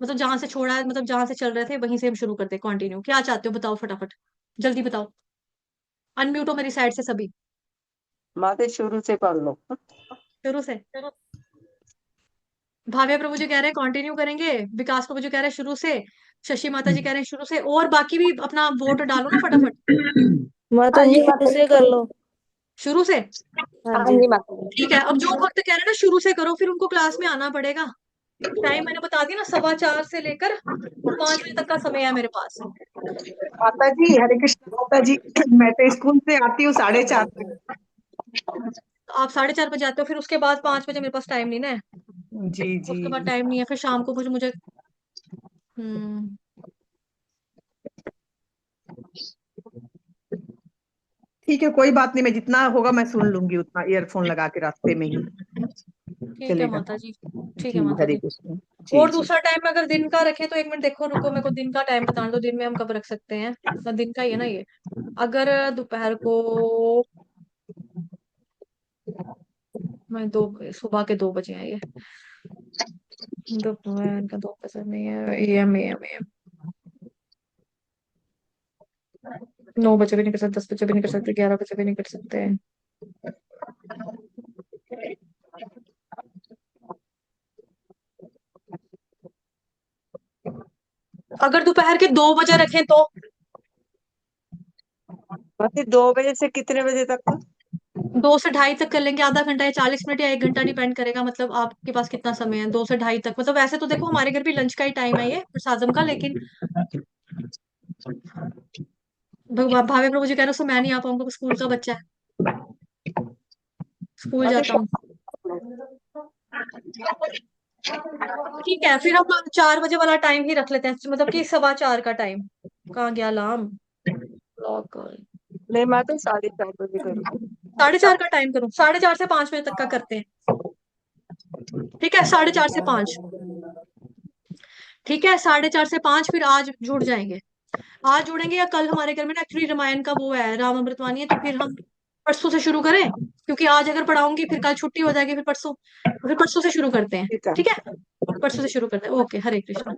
मतलब जहां से छोड़ा है, मतलब जहां से चल रहे थे वहीं से हम शुरू करते कंटिन्यू, क्या चाहते हो बताओ फटाफट, जल्दी बताओ। अनम्यूट हो मेरी साइड से सभी। माते शुरू से पढ़ लो। शुरू से। भाव्या प्रभु जी कह रहे हैं कंटिन्यू करेंगे, विकास प्रभु जी कह रहे हैं शुरू से, शशि माता जी कह रहे हैं शुरू से, और बाकी भी अपना वोट डालो ना फटाफट। माता जी शुरू से कर लो। शुरू से। हाँ जी। ठीक है, अब जो भक्त कह रहे हैं ना शुरू से करो, फिर उनको क्लास में आना पड़ेगा। टाइम मैंने बता दिया ना, सवा 4 से लेकर 5 बजे तक का समय है मेरे पास। माता जी हरे कृष्ण। माता जी मैं तो स्कूल से आती हूँ 4:30 तक। आप 4:30 बजे आते हो, फिर उसके बाद 5 बजे मेरे पास टाइम नहीं ना है। जी जी उसके बाद टाइम नहीं है, फिर शाम को मुझे मुझे हम्म ठीक है, कोई बात नहीं, मैं जितना होगा मैं सुन लूंगी उतना, ईयरफोन लगा के रास्ते में ही ठीक है चलेगा। माता जी। ठीक है जी माता हरे जी। कृष्ण। जी और जी। दूसरा टाइम अगर दिन का रखे तो 1 मिनट देखो, रुको, मेरे को दिन का टाइम बताने दो, दिन में हम कब रख सकते हैं। तो दिन का ही है ना ये। अगर दोपहर को, मैं दो, सुबह के 2 बजे है ये, दोपहर का 2 बजे नहीं है, एएम एएम एएम। 9 बजे भी नहीं कर सकते, 10 बजे भी नहीं कर सकते, 11 बजे भी नहीं कर सकते। अगर दोपहर के 2 बजे रखें तो? माते 2 बजे से कितने बजे तक? 2 से 2:30 तक कर लेंगे, आधा घंटा या 40 मिनट या 1 घंटा, डिपेंड करेगा मतलब आपके पास कितना समय है। 2 से 2:30 तक, मतलब वैसे तो देखो हमारे घर भी लंच का ही टाइम है ये प्रसादम का, लेकिन भगवान भावे प्रभु जी कह रहे हो, मैं नहीं आ पाऊंगा, स्कूल का बच्चा है, स्कूल माते जाता हूँ। ठीक है, फिर हम 4 बजे वाला टाइम ही रख लेते हैं, मतलब कि सवा 4 का टाइम। कहाँ गया अलार्म? लॉक। नहीं माते 4:30 बजे करो। 4:30 का टाइम करूँ? 4:30 से 5 बजे तक का करते हैं। ठीक है, 4:30 से 5। ठीक है, 4:30 से 5, फिर आज जुड़ जाएंगे। आज जुड़ेंगे, या कल हमारे घर में ना एक्चुअली रामायण का वो है, राम अमृतवाणी है, तो फिर हम परसों से शुरू करें, क्योंकि आज अगर पढ़ाऊंगी फिर कल छुट्टी हो जाएगी, फिर परसों से शुरू करते हैं। ठीक है। ठीक है, परसों से शुरू करते हैं। ओके, हरे कृष्ण।